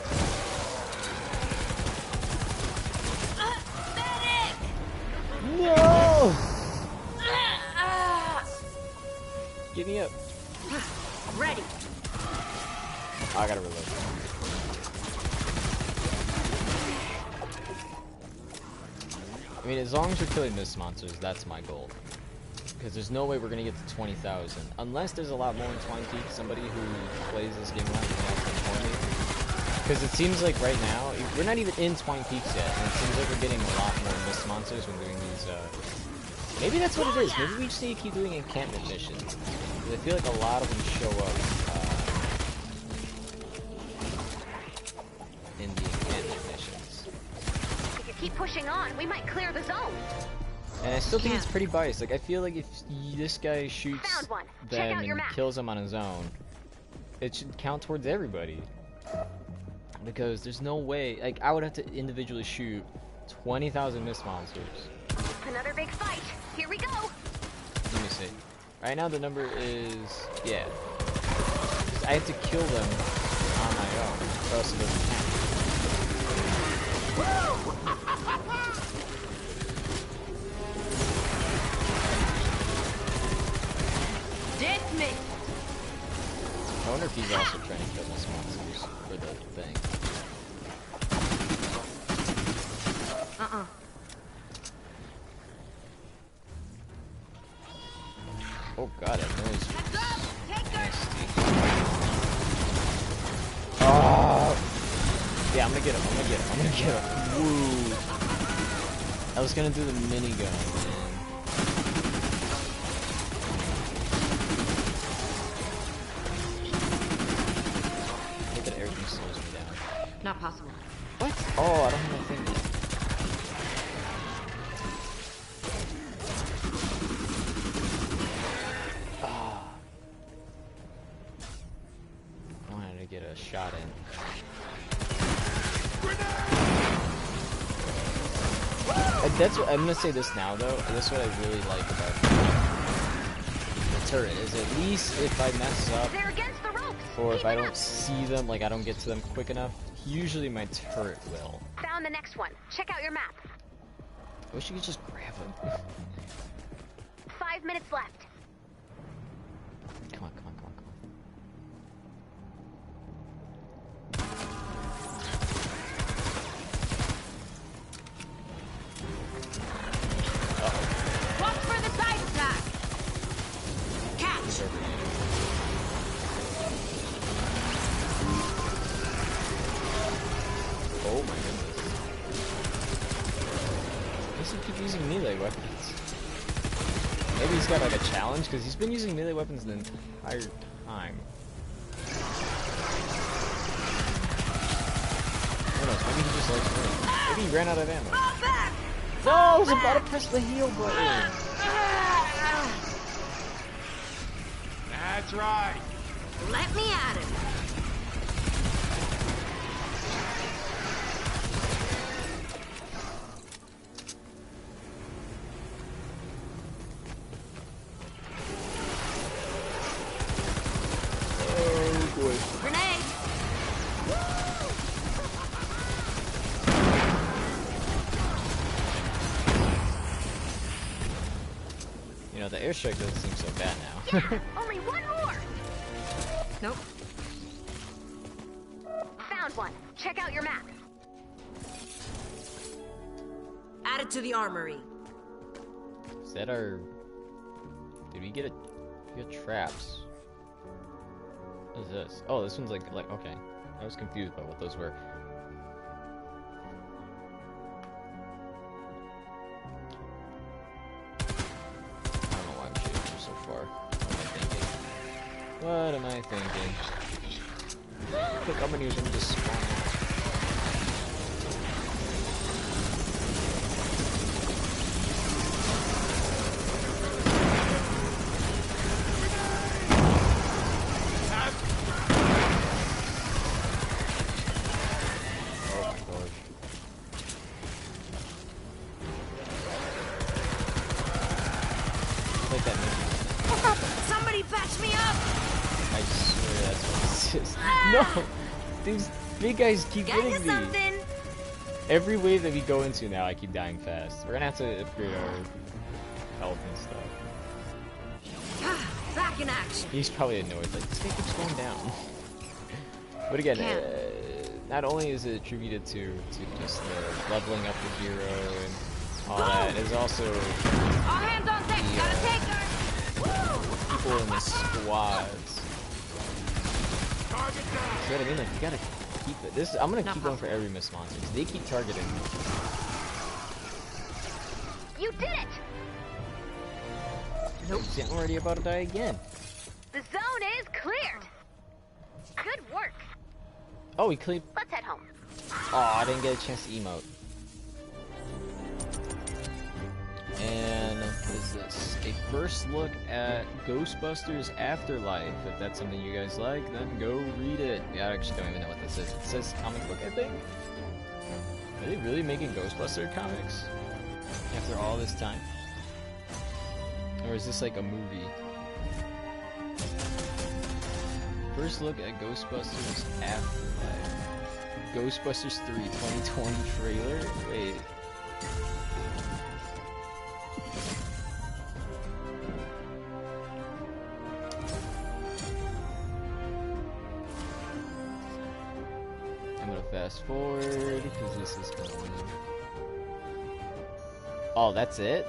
No! Get me up.
Ready.
I gotta reload. I mean, as long as you're killing mist monsters, that's my goal. Because there's no way we're gonna get to 20,000. Unless there's a lot more in Twine Peaks, somebody who plays this game live can actually inform me. Because it seems like right now, we're not even in Twine Peaks yet, and it seems like we're getting a lot more mist monsters when doing these, maybe that's what it is. Maybe we just need to keep doing encampment missions. Because I feel like a lot of them show up, in the encampment missions.
If you keep pushing on, we might clear the zone.
And I still think it's pretty biased. Like, I feel like if this guy shoots them and kills them on his own, it should count towards everybody. Because there's no way, like, I would have to individually shoot 20,000 mist monsters.
Another big fight. Here we go.
Let me see. Right now the number is, yeah. 'Cause I have to kill them on my own, or else it doesn't count.
Dismissed.
I wonder if he's also trying to kill mist monsters for the thing. Oh god, that noise. Nasty. Oh! Yeah, I'm gonna get him, I'm gonna get him, I'm gonna get him. Woo! I was gonna do the minigun, man. I hate that everything slows me down.
Not possible.
What? Oh, I don't have my thing yet. Get a shot in. That's what I'm gonna say this now though. That's what I really like about the turret is at least if I mess up or if I don't see them, like I don't get to them quick enough, usually my turret will.
Found the next one. Check out your map.
I wish you could just grab him.
5 minutes left.
Come on, come on, come on, come on.
Watch for the side attack. Catch.
Oh my goodness. Why does he keep using melee weapons? Maybe he's got like a challenge because he's been using melee weapons the entire time. Who knows? Maybe he just likes running. Maybe he ran out of ammo. No, I was about to press the heal button.
That's right.
Let me at him.
Oh boy.
Grenade.
You know, the airstrike doesn't seem so bad now.
Only one more.
Nope.
Found one. Check out your map.
Add it to the armory.
Is that our... Did we get a... We got traps. What is this? Oh, this one's like, okay. I was confused by what those were. I don't know why I'm shooting from so far. What am I thinking? Look, I'm gonna use them to spawn.
Somebody patch me up.
I swear that's what this is. No! These big guys keep
Got you
hitting me.
something.
Every wave that we go into now, I keep dying fast. We're gonna have to upgrade our health and stuff.
Back in action.
He's probably annoyed, like, this guy keeps going down. But again,
Can't.
not only is it attributed to just the leveling up the hero and all that, it's also
All hands on deck. Gotta take her. Woo!
people in the squads. See what I mean? Like, you gotta keep it. This I'm gonna
Not
keep going for
possible.
every miss monster because they keep targeting me.
You did it!
Nope. See, I'm already about to die again.
The zone is cleared. Good work.
Oh, he cleaned.
Let's head home.
Oh, I didn't get a chance to emote. And what is this? A first look at Ghostbusters Afterlife. If that's something you guys like, then go read it. Yeah, I actually don't even know what this is. It says comic book, I think. Are they really making Ghostbuster comics? After all this time? Or is this like a movie? First look at Ghostbusters Afterlife. Ghostbusters 3 2020 trailer? Wait. I'm gonna fast forward because this is going. Oh, that's it?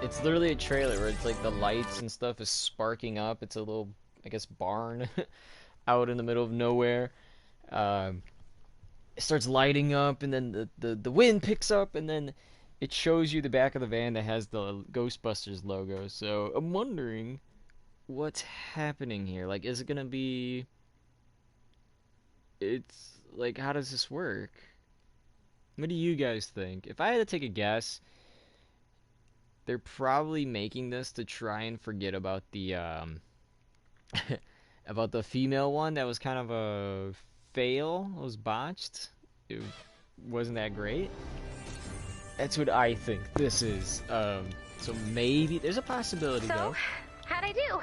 It's literally a trailer where it's like the lights and stuff is sparking up. It's a little, I guess, barn out in the middle of nowhere. It starts lighting up, and then the wind picks up, and then it shows you the back of the van that has the Ghostbusters logo. So I'm wondering what's happening here. Like, is it gonna be? It's like, how does this work? What do you guys think? If I had to take a guess, they're probably making this to try and forget about the about the female one that was kind of a fail. It was botched. It wasn't that great. That's what I think this is. So maybe there's a possibility
So,
though.
how'd I do?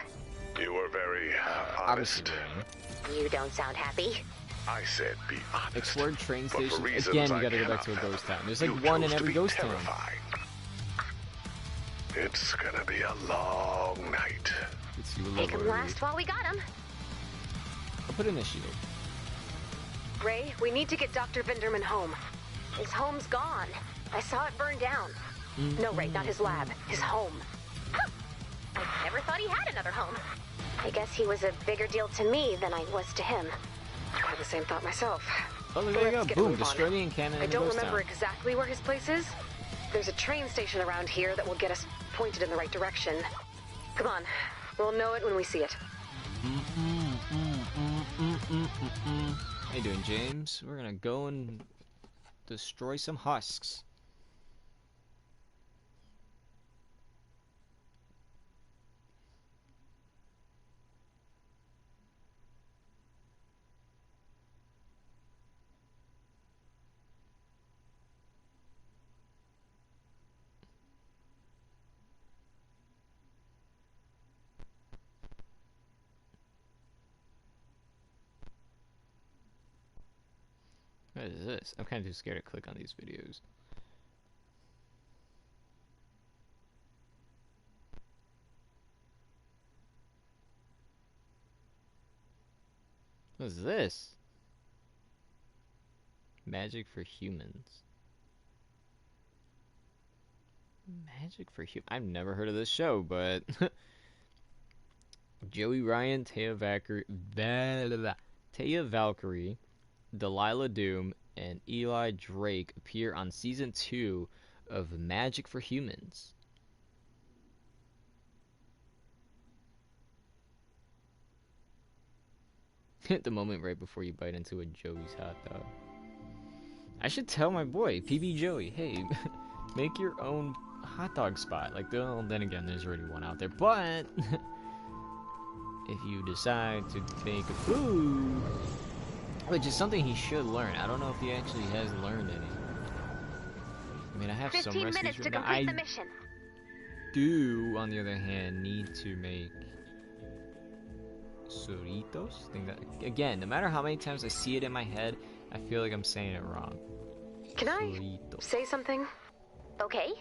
You were very
Obviously,
honest.
You don't sound happy.
I said be honest.
explored train
But for
station.
reasons
Again, we
I
gotta go back
cannot
to a ghost
fathom,
town. There's like
you
one in
chose to
every
be
ghost town.
terrifying. It's gonna be a long night.
Let's see what
Make
level
him
are we?
last while we got him.
I'll put initiative.
Ray, we need to get Dr. Vinderman home.
His home's gone. I saw it burn down.
No, Ray, not his lab. His home.
Huh. I never thought he had another home. I guess he was a bigger deal to me than I was to him.
I had the same thought myself.
Oh, there you
Let's
go.
get a
Boom.
move on.
Destroy the encampment
I
in the
don't
ghost
remember
town.
exactly where his place is. There's a train station around here that will get us pointed in the right direction. Come on. We'll know it when we see it.
How you doing, James? We're gonna go and destroy some husks. What is this? I'm kind of too scared to click on these videos. What is this? Magic for humans. Magic for humans. I've never heard of this show, but Joey Ryan, Taya Valkyrie, Delilah Doom, and Eli Drake appear on season 2 of Magic for Humans. The moment right before you bite into a Joey's hot dog. I should tell my boy, PB Joey, hey, make your own hot dog spot. Like, well, then again, there's already one out there. But if you decide to make a food, which is something he should learn. I don't know if he actually has learned any. I mean, I have some
15
recipes
minutes to
right now.
complete
I
the mission.
do, on the other hand, need to make Soritos. I think that, again, no matter how many times I see it in my head, I feel like I'm saying it wrong.
Can I
Soritos.
say something?
Okay.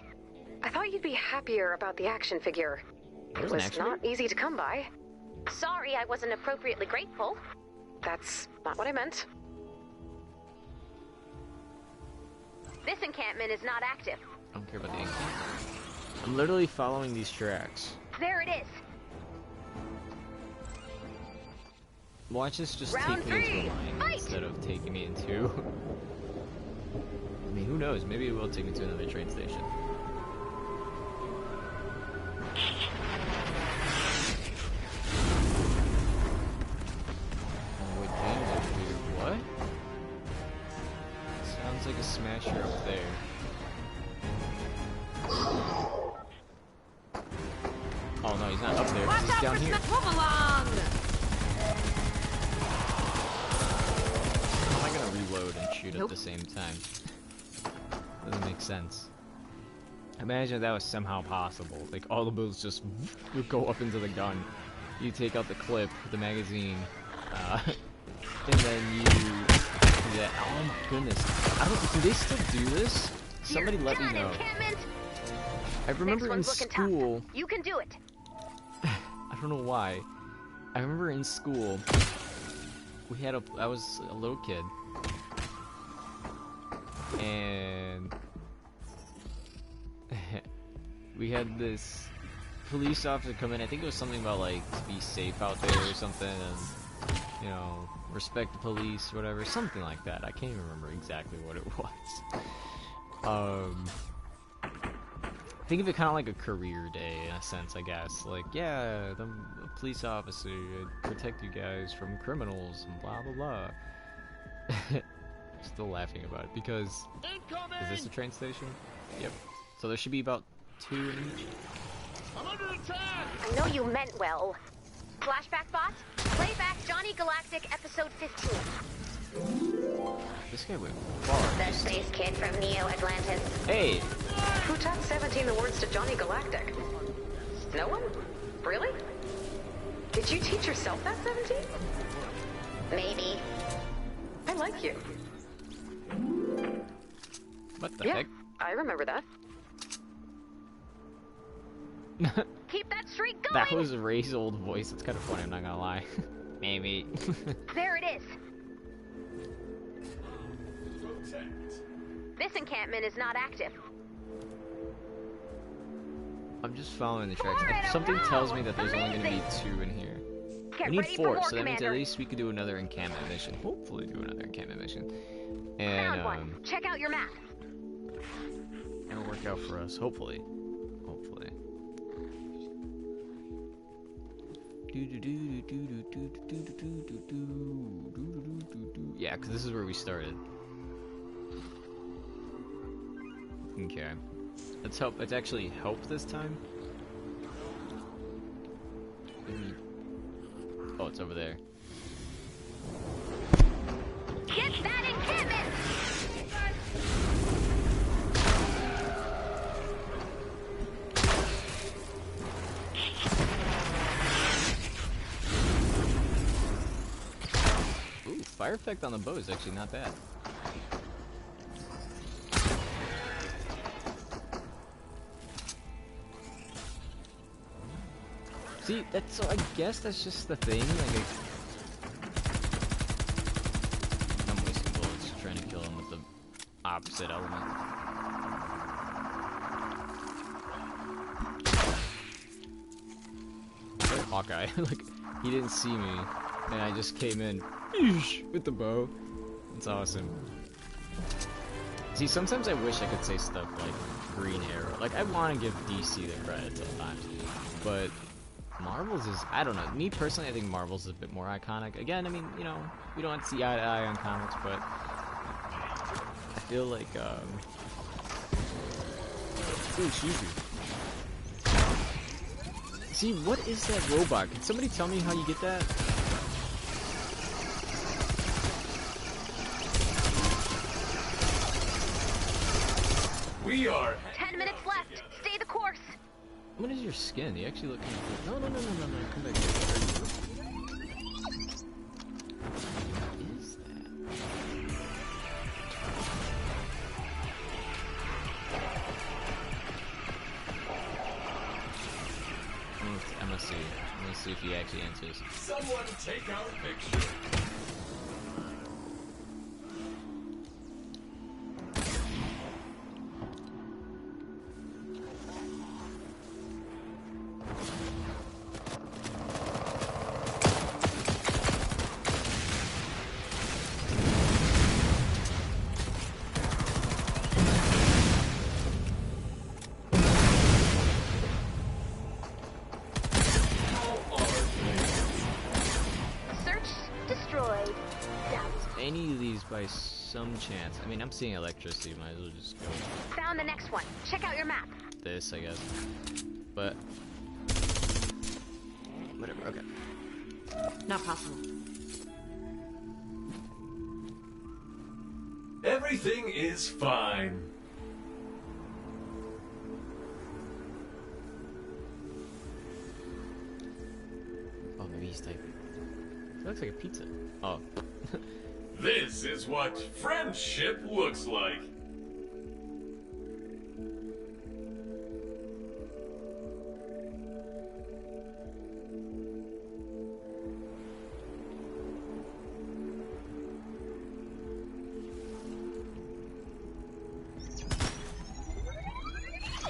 I thought you'd be happier about the action figure.
There's
It
an
was
action
not easy to come by.
Sorry I wasn't appropriately grateful.
That's not what I meant.
This encampment is not active.
I don't care about the encampment. I'm literally following these tracks.
There it is.
Watch this just
Round
take me into
three,
a mine
fight!
instead of taking me into... I mean, who knows? Maybe it will take me to another train station. Oh, wait, damn it, dude. What? Sounds like a smasher up there. Oh no, he's not up there.
Watch
He's
out
down
for
here.
Move along!
How am I gonna reload and shoot at the same time? Doesn't make sense. Imagine if that was somehow possible. Like all the bullets just would go up into the gun. You take out the clip, the magazine, and then you do that. Oh my goodness! I don't. Do they still do this? Somebody let me know.
Encampment.
I remember in
Next one's looking
school.
tough. You can do it.
I don't know why. I remember in school, I was a little kid, and we had this police officer come in. I think it was something about like to be safe out there or something, and you know, respect the police, whatever, something like that. I can't even remember exactly what it was. Think of it kind of like a career day in a sense, I guess. Like, yeah, I'm a police officer, I protect you guys from criminals and blah blah blah. Still laughing about it because is this a train station? Yep. So there should be about 2 in each.
I'm under attack!
I know you meant well. Flashback bot, play back Johnny Galactic episode 15.
This guy went far.
The space kid from Neo Atlantis.
Hey!
Who taught 17 the words to Johnny Galactic? No one? Really? Did you teach yourself that, 17?
Maybe.
I like you.
What the
Yeah,
heck?
I remember that.
Keep that streak going.
That was Ray's old voice. It's kind of funny, I'm not gonna lie. Maybe.
There it is. This encampment is not active.
I'm just following the tracks.
Four in a
Something
row!
tells me that there's only gonna be
Amazing!
2 in here.
Get
We need
ready
4,
for more,
so that means
Commander.
at least we could do another encampment mission. Hopefully do another encampment mission.
Found
And,
one. Check out your map.
it'll work out for us, hopefully. Hopefully. Yeah, because this is where we started. Okay. Let's hope. Let's actually help this time. Maybe. Oh, it's over there.
Get that encampment!
Ooh, fire effect on the bow is actually not bad. See, that's so. I guess that's just the thing. Like, I'm wasting bullets trying to kill him with the opposite element. Like Hawkeye, like he didn't see me, and I just came in with the bow. It's awesome. See, sometimes I wish I could say stuff like Green Arrow. Like, I want to give DC the credit sometimes, but Marvel's is, I don't know. Me personally, I think Marvel's is a bit more iconic. Again, I mean, you know, we don't see eye to eye on comics, but I feel like, ooh, excuse me. See, what is that robot? Can somebody tell me how you get that?
We are
10 minutes left. Stay the course.
What is your skin? You actually look kind of cool. No, come back here. What is that? I'm gonna see. I'm gonna see if he actually answers.
someone take our picture.
by some chance. I mean, I'm seeing electricity. Might as well just go
Found the next one. Check out your map.
this, I guess. But whatever. Okay.
Not possible.
Everything is fine.
Oh, maybe he's typing. It looks like a pizza. Oh.
This is what friendship looks like.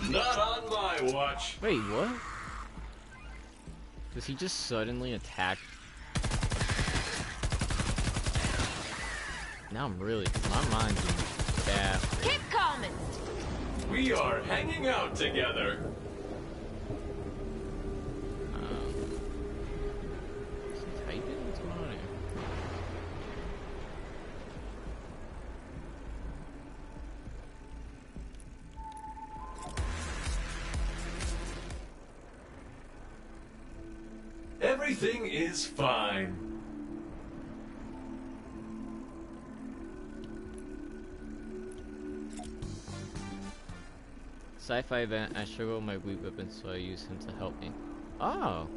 Not on my watch.
Wait, what? Does he just suddenly attack? Now I'm really, my mind's baffled.
Keep coming!
We are hanging out together.
Is he typing? What's going on here?
Everything is fine.
Sci-fi event. I struggle with my weak weapon, so I use him to help me. Oh.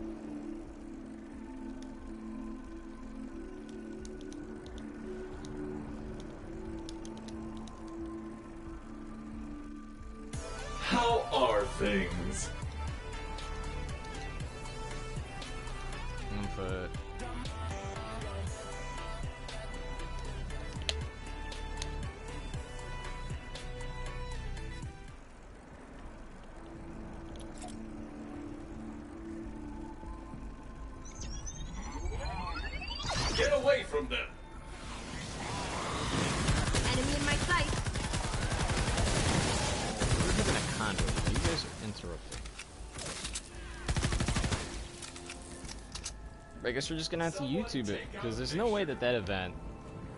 How are things?
But
Get away from them.
Enemy in my sight.
we're given a convoy. You guys are interrupting. I guess we're just gonna have to YouTube it, because there's no way that that event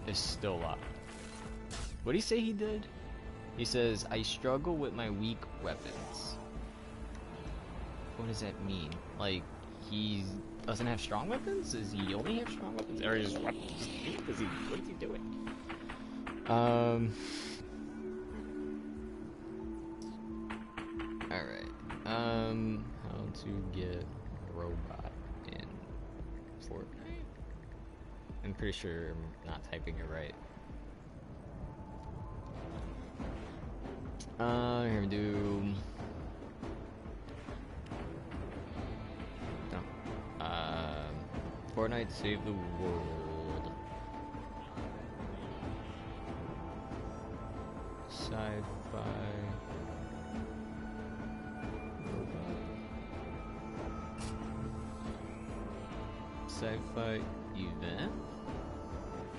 is still up. What did he say he did? He says, I struggle with my weak weapons. What does that mean? Like, he doesn't have strong weapons? Does he only have strong weapons? Or is what is he, what is he doing? Alright. How to get a robot in Fortnite? I'm pretty sure I'm not typing it right. Here we do. No. Fortnite Save the World. Sci-fi. Sci-fi event?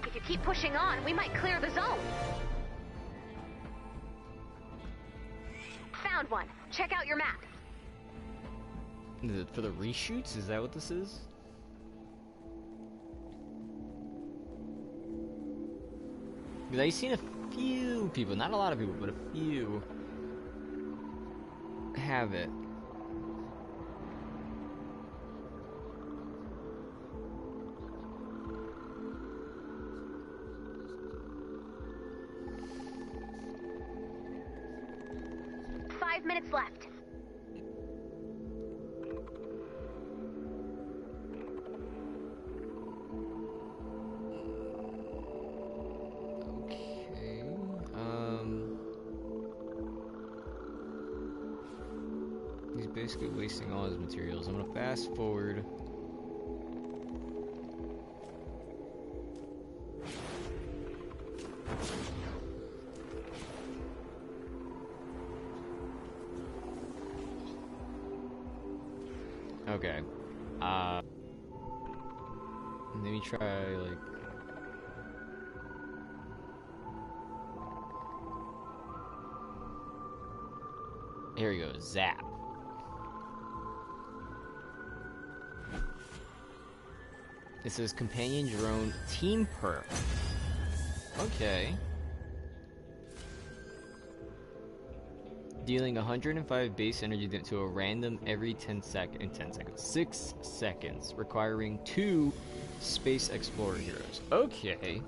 If you keep pushing on, we might clear the zone. Found one. Check out your map.
Is it for the reshoots? Is that what this is? Because I've seen a few people, not a lot of people, but a few have it.
Minutes left.
Okay. He's basically wasting all his materials. I'm gonna fast forward. Okay. Let me try, like... Here we go, zap. It says companion drone team perk. Okay. Dealing 105 base energy to a random every 10 seconds. 6 seconds, requiring 2 Space Explorer heroes. Okay.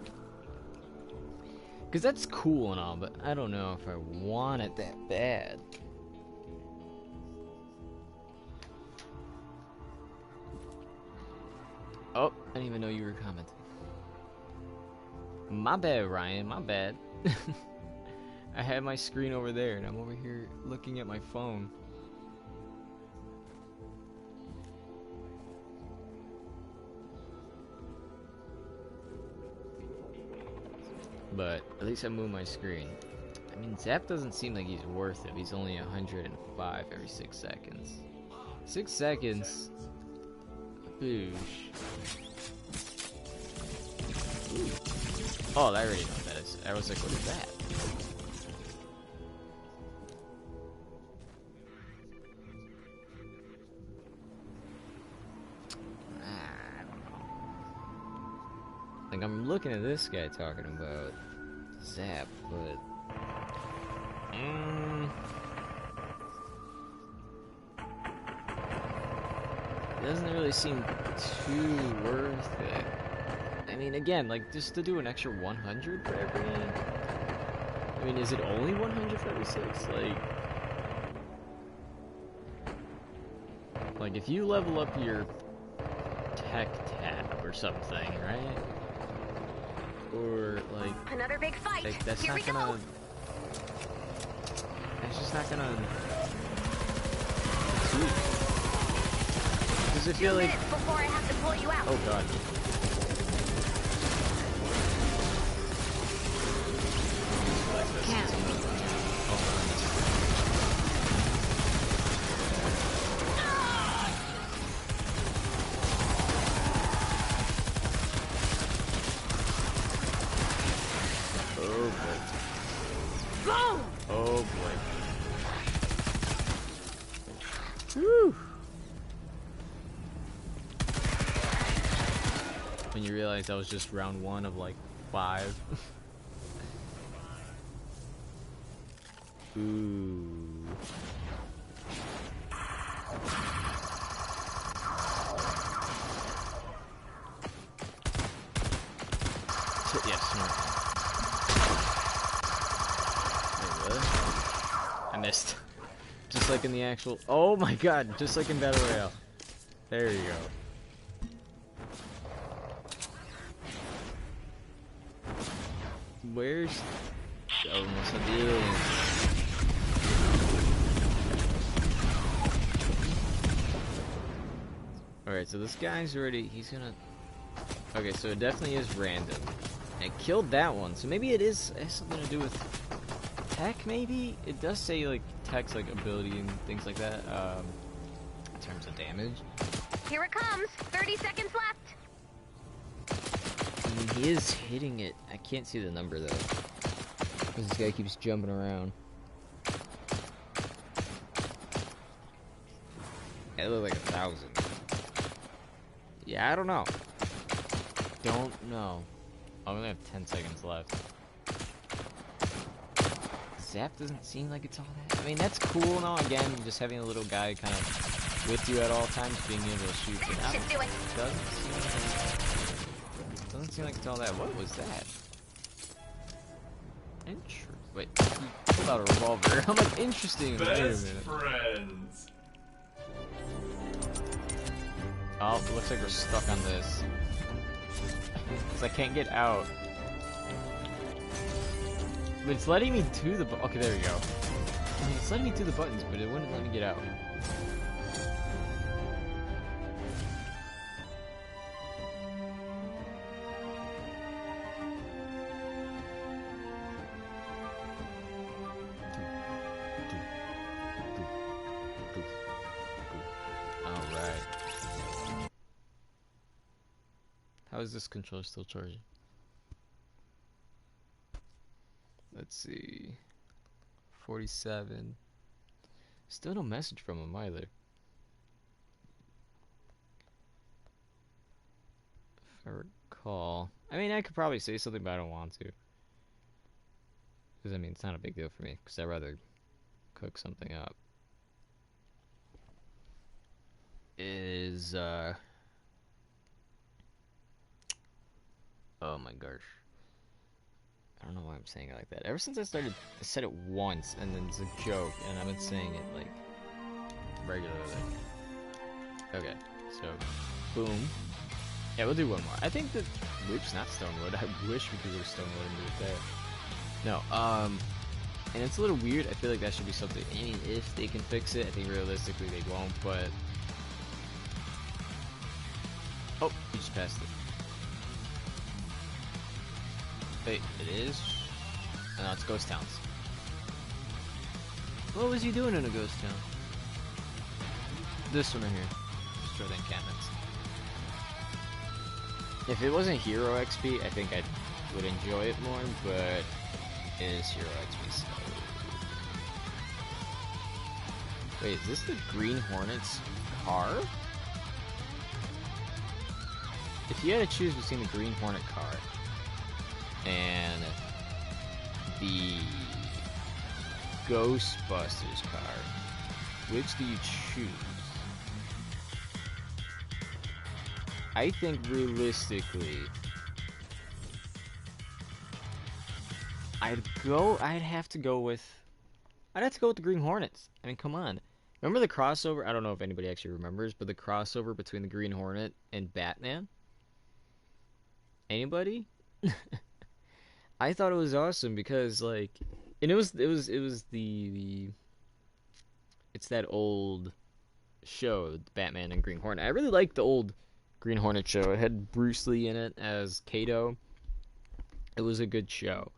Because that's cool and all, but I don't know if I want it that bad. Oh, I didn't even know you were commenting. My bad, Ryan, my bad. I had my screen over there, and I'm over here looking at my phone. But at least I moved my screen. I mean, Zap doesn't seem like he's worth it. He's only 105 every 6 seconds. 6 seconds? Boosh. Ooh. Oh, I already know what that is. I was like, what is that? I don't know. Like, I'm looking at this guy talking about Zap, but... it doesn't really seem too worth it. I mean, again, like, just to do an extra 100 for every... I mean, is it only 100 for every 6? Like, if you level up your tech tab or something, right? Or, like...
Another big fight.
Like, that's
Here
not
we
gonna...
go.
That's just not gonna... Does it feel
2
like...
minutes before I have to pull you out.
Oh, God. Oh boy.
Boom!
Oh boy. Woo! When you realize that was just round 1 of like 5. Ooh. Yes. Wait, what? I missed. Just like in the actual... Oh my god! Just like in Battle Royale. There you go. Where's... Oh, what's the deal? Alright, so this guy's already... He's gonna... Okay, so it definitely is random. I killed that one, so maybe it has something to do with tech, maybe? It does say, like, tech's, like, ability and things like that, in terms of damage.
Here it comes. 30 seconds left.
I mean, he is hitting it. I can't see the number, though. Because this guy keeps jumping around. It looked like 1,000. Yeah, I don't know. Don't know. I only have 10 seconds left. Zap doesn't seem like it's all that. I mean, that's cool now. Again, just having a little guy kind of with you at all times, being able to shoot. But
That should do it.
Doesn't seem like it's all that. What was that? Wait, he pulled out a revolver. I'm like, interesting. Wait a
Best
minute.
friends.
Oh, it looks like we're stuck on this. Because I can't get out. But it's letting me to the... Okay, there we go. I mean, it's letting me to the buttons, but it wouldn't let me get out. Alright. How is this controller still charging? Let's see. 47. Still no message from him either. If I recall. I mean, I could probably say something, but I don't want to. I mean, it's not a big deal for me, because I'd rather cook something up. Is, oh my gosh. I don't know why I'm saying it like that. Ever since I started, I said it once, and then it's a joke, and I've been saying it, like, regularly. Okay, so, boom. Yeah, we'll do one more. I think that, oops, not stonewood. I wish we could go to stonewood and do it there. No, and it's a little weird. I feel like that should be something, I mean, if they can fix it. I think realistically they won't, but... Oh, you just passed it. Wait, it is? No, it's ghost towns. What was he doing in a ghost town? This one right here. Destroy the encampments. If it wasn't Hero XP, I think I would enjoy it more, but it is Hero XP, so... Wait, is this the Green Hornet's car? If you had to choose between the Green Hornet car and the Ghostbusters car, which do you choose? I think realistically, I'd have to go with the Green Hornets. I mean, come on. Remember the crossover? I don't know if anybody actually remembers, but the crossover between the Green Hornet and Batman? Anybody? I thought it was awesome because, like, and it was the it's that old show, Batman and Green Hornet. I really liked the old Green Hornet show. It had Bruce Lee in it as Kato. It was a good show.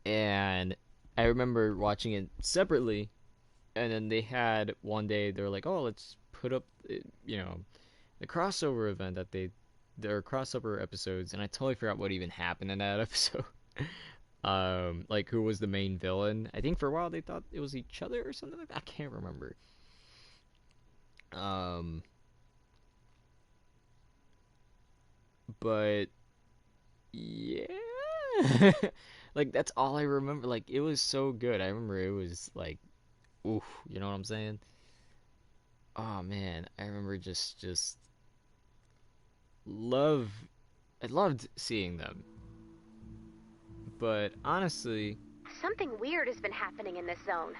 And I remember watching it separately, and then they had one day, they were like, oh, let's put up, you know, the crossover event that their crossover episodes, and I totally forgot what even happened in that episode. Like, who was the main villain. I think for a while they thought it was each other or something like that. I can't remember. But yeah. Like, that's all I remember. Like, it was so good. I remember it was like, oof, you know what I'm saying? Oh man, I remember just I loved seeing them. But honestly,
Something weird has been happening in this zone.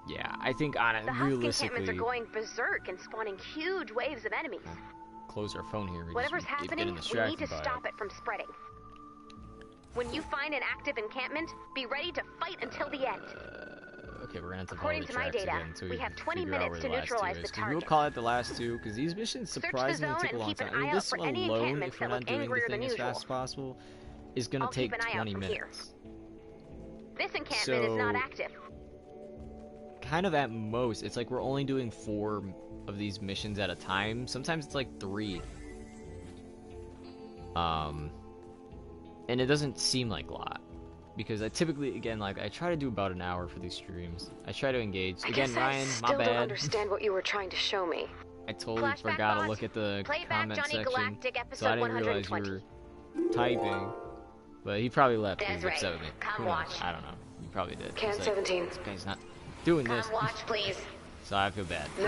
yeah, I think on it
The husk
realistically.
encampments are going berserk and spawning huge waves of enemies.
Close our phone here.
Whatever's
keep
happening,
getting
we need
distracted
to
by
stop it from spreading. When you find an active encampment, be ready to fight until the end.
Okay, we're gonna have to follow
According
the
to my
tracks
data,
again until
we have 20
figure out
minutes
where
to
the last
neutralize
two
the
is. 'Cause we'll
target.
call it the last two because these missions
Search the
surprisingly
zone
take a
and
long
keep an
time. I mean,
eye out
this
for any
alone,
encampments
if we're
that
not
look
doing the
angrier than
thing as
usual.
fast as possible, is gonna
I'll
take
keep an eye out
20
from here.
minutes.
This encampment is not
So-
active.
Kind of at most, it's like we're only doing 4 of these missions at a time. Sometimes it's like 3. And it doesn't seem like a lot. Because I typically, again, like, I try to do about an hour for these streams. I try to engage.
I
Again,
guess
Ryan,
I
my
still don't
bad.
understand what you were trying to show me.
I totally
Flashback
forgot to
bot.
look at the
Play back
comment
Johnny
section,
Galactic
so I
episode
didn't realize you
120.
were typing. But he probably left because he was
Desiree,
upset with me.
come
Who knows?
watch.
I don't know. He probably did.
Can
He's like,
17.
this guy's not doing this.
Come watch, please.
So I feel bad.
No.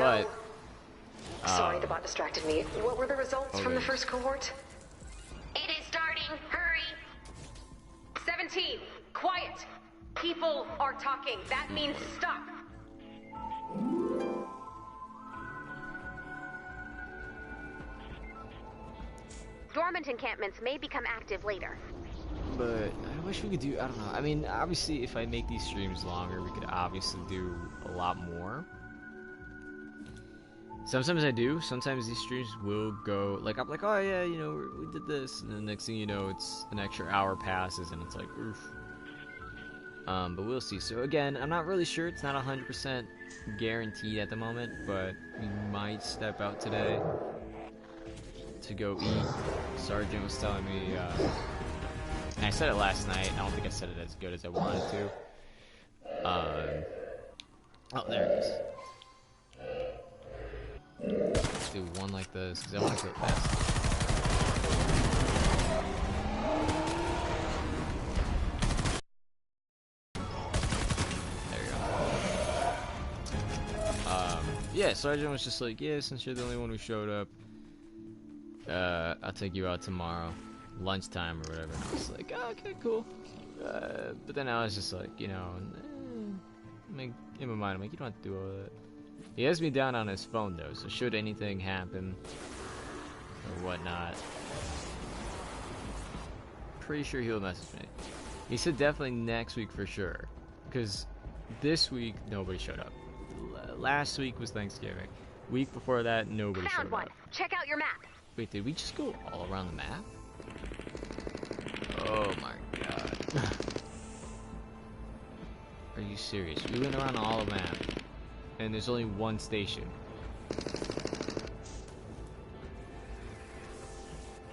But
Sorry, the bot distracted me. What were the results from the
Okay.
first cohort?
It is starting. Hurry.
17, quiet. People are talking. That means stop.
Dormant encampments may become active later.
But I wish we could do, I don't know. I mean, obviously, if I make these streams longer, we could obviously do a lot more. Sometimes I do. Sometimes these streams will go, like, I'm like, oh yeah, you know, we did this. And the next thing you know, it's an extra hour passes, and it's like, oof. But we'll see. So again, I'm not really sure. It's not 100% guaranteed at the moment, but we might step out today to go eat. Sergeant was telling me, and I said it last night. I don't think I said it as good as I wanted to. Oh, there it is. Let's do one like this because I want to go fast. yeah, Sergeant was just like, yeah, since you're the only one who showed up, I'll take you out tomorrow, lunchtime or whatever. And I was like, oh, okay, cool. But then I was just like, you know, like, in my mind, I'm like, you don't have to do all that. He has me down on his phone though, so should anything happen or whatnot, pretty sure he'll message me. He said definitely next week for sure, because this week nobody showed up. Last week was Thanksgiving. Week before that, nobody
Found
showed
one.
up.
Check out your map.
Wait, did we just go all around the map? Oh my god. Are you serious? We went around all the map, and there's only one station.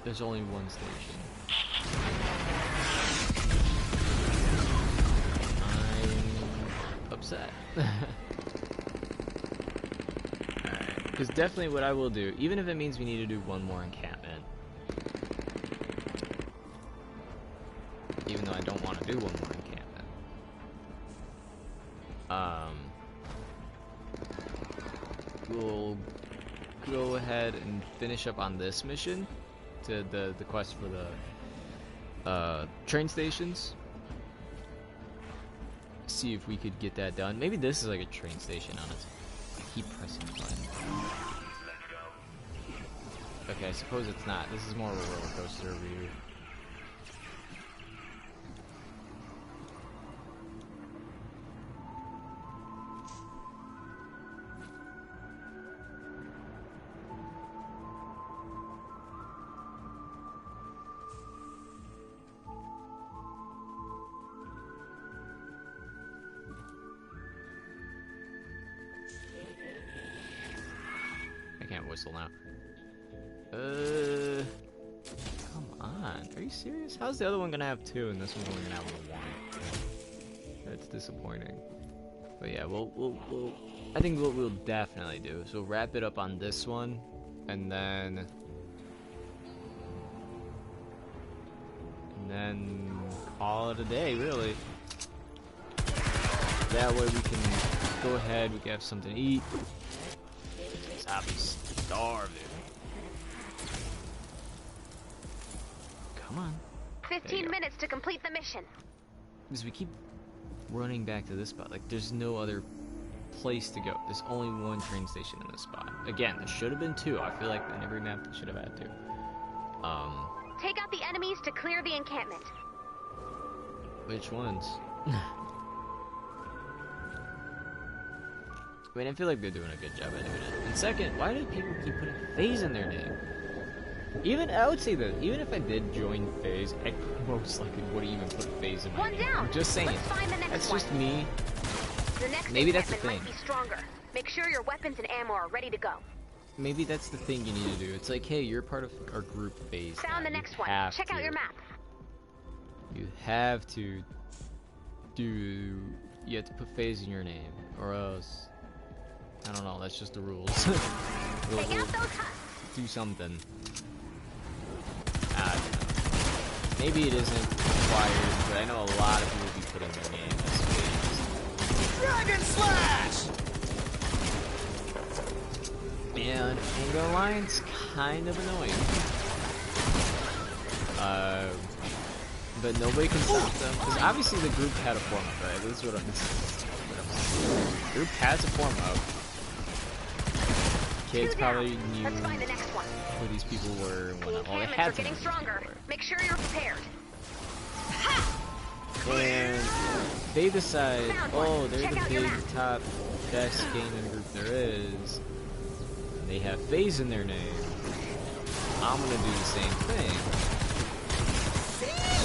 There's only one station. I'm upset. Alright, because definitely what I will do, even if it means we need to do one more encampment, even though I don't want to do one more encampment, we'll go ahead and finish up on this mission to the quest for the train stations. See if we could get that done. Maybe this is like a train station on its. I keep pressing the button. Okay, I suppose it's not. This is more of a roller coaster view. I can't whistle now. Come on. Are you serious? How's the other one gonna have 2 and this one's only gonna have 1? That's disappointing. But yeah, I think what we'll definitely do is we'll wrap it up on this one, and then call it a day, really. That way we can go ahead, we can have something to eat. I'll be starving. Come on.
15 minutes to complete the mission.
Because we keep running back to this spot. Like, there's no other place to go. There's only one train station in this spot. Again, there should have been 2. I feel like in every map they should have had 2.
Take out the enemies to clear the encampment.
Which ones? I mean, I feel like they're doing a good job at doing it. And second, why do people keep putting FaZe in their name? Even, I would say that, even if I did join FaZe, I most likely wouldn't even put FaZe in my name.
Down.
I'm just saying.
Let's find the next
That's
one.
just me.
The next
Maybe that's the
encampment
thing.
might be stronger. Make sure your weapons and ammo are ready to go.
Maybe that's the thing you need to do. It's like, hey, you're part of our group FaZe.
Found
now.
the next
You
one.
have
Check out
to.
your map.
You have to do. You have to put FaZe in your name, or else. I don't know. That's just the rules. we'll
Take out those huts.
do something. Maybe it isn't required, but I know a lot of people be putting their name as FaZe.
Dragon Slash!
And ain't gonna lie, it's kind of annoying. But nobody can stop them, because obviously the group had a form up, right? This is what I'm saying. The group has a form up. Kids probably knew
Let's find the next one.
who these people were and
The
whatnot. Well, they
encampments
had
are
to
getting
know who
stronger.
these
Make sure you're prepared.
people were. And they decide,
Found one.
oh, they're
Check
the
out your
big,
map.
top, best gaming group there is. And they have FaZe in their name. I'm gonna do the same thing.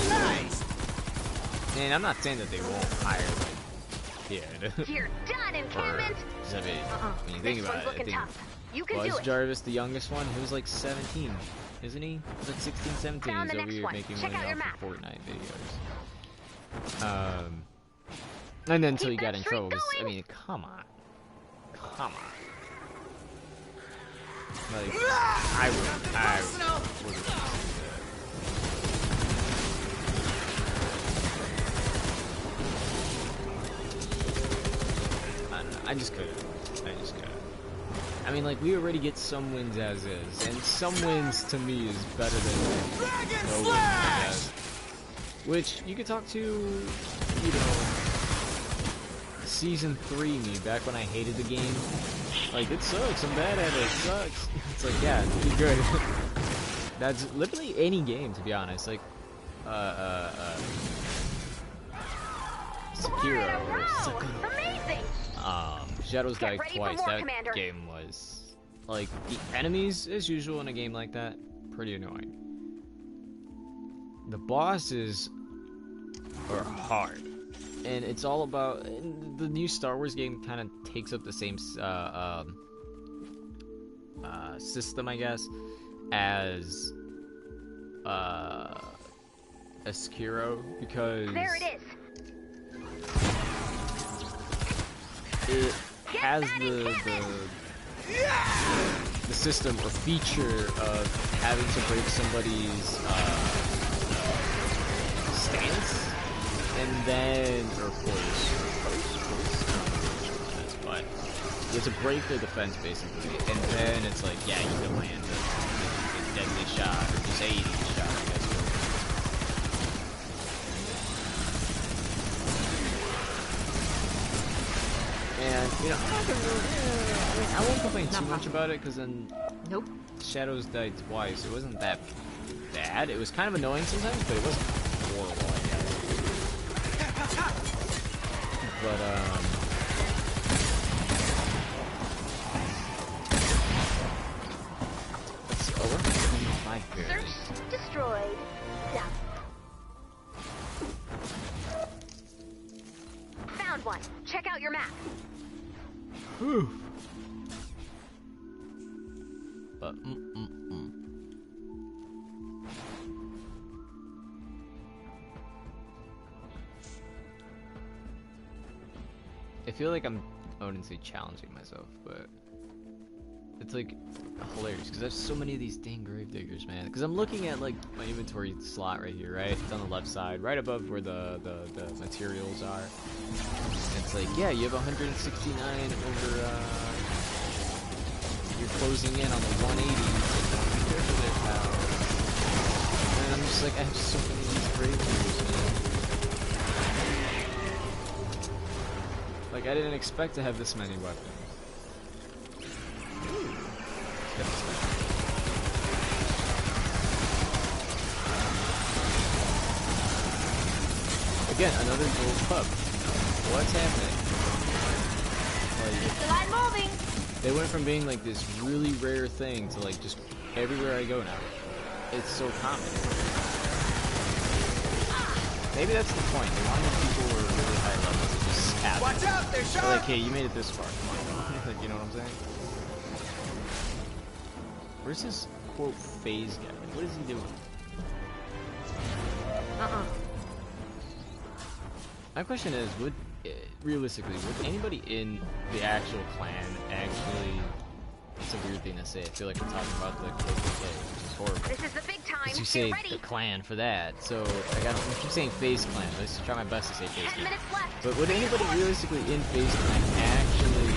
Nice!
And I'm not saying that they won't hire like kid.
You're done, encampment.
I mean, when you think
This
about
one's
it, I
looking
think
tough. You can
was
do it.
Jarvis the youngest one? He was like 17, isn't he? He was like 16, 17.
Found the
He's over
next
here
one.
making
Check
money
out your
off of
map.
Fortnite videos. And then until he
Keep
got
that
in
streak
trouble. 'Cause, I
going.
mean, come on. Come on. Like, I would I don't know. I just couldn't. I mean, like, we already get some wins as is, and some wins to me is better than
Dragon
no wins, I
Slash!
guess. Which you could talk to, you know, Season 3 me, back when I hated the game. Like, it sucks, I'm bad at it, it sucks. It's like, yeah, you're good. That's literally any game, to be honest. Like, Sekiro or
Amazing!
Shadows Die
ready for
Twice.
more,
That
Commander.
game was like the enemies, as usual in a game like that, pretty annoying. The bosses are hard, and it's all about. And the new Star Wars game kind of takes up the same system, I guess, as Sekiro, because
There it is.
it has the system or feature of having to break somebody's stance, and then, or force, but you have to break their defense basically, and then it's like, yeah, you can land a deadly shot, or just a shot, I guess. And, you know, I'm not gonna really, I won't complain too much about it, because then
Nope.
Shadows Die Twice, it wasn't that bad. It was kind of annoying sometimes, but it wasn't horrible, I guess. But, let's see, oh, we're my here.
Search destroyed. Done. Found one. Check out your map.
Whew. But, I feel like I wouldn't say challenging myself, but it's like hilarious because I have so many of these dang gravediggers, man. Because I'm looking at like my inventory slot right here, right? It's on the left side, right above where the materials are. And it's like, yeah, you have 169 over. You're closing in on the 180. Careful there, pal. And I'm just like, I have so many of these gravediggers, man. Like, I didn't expect to have this many weapons. Again, another gold pub. What's happening? Like,
The line moving.
they went from being like this really rare thing to like just everywhere I go now. It's so common. Maybe that's the point. They wanted people who are really high level to just have it.
Watch out, they're
They're
sharp!
like, hey, you made it this far. Like, you know what I'm saying? Where's this quote phase guy? Like, what is he doing? My question is, would realistically, would anybody in the actual clan actually? It's a weird thing to say. I feel like I'm talking about the KKK, which is horrible.
This is the big time.
But you
Get
say
ready.
the clan for that, so I keep saying phase clan. Let's try my best to say phase
10
clan.
minutes left.
But would anybody realistically in phase clan actually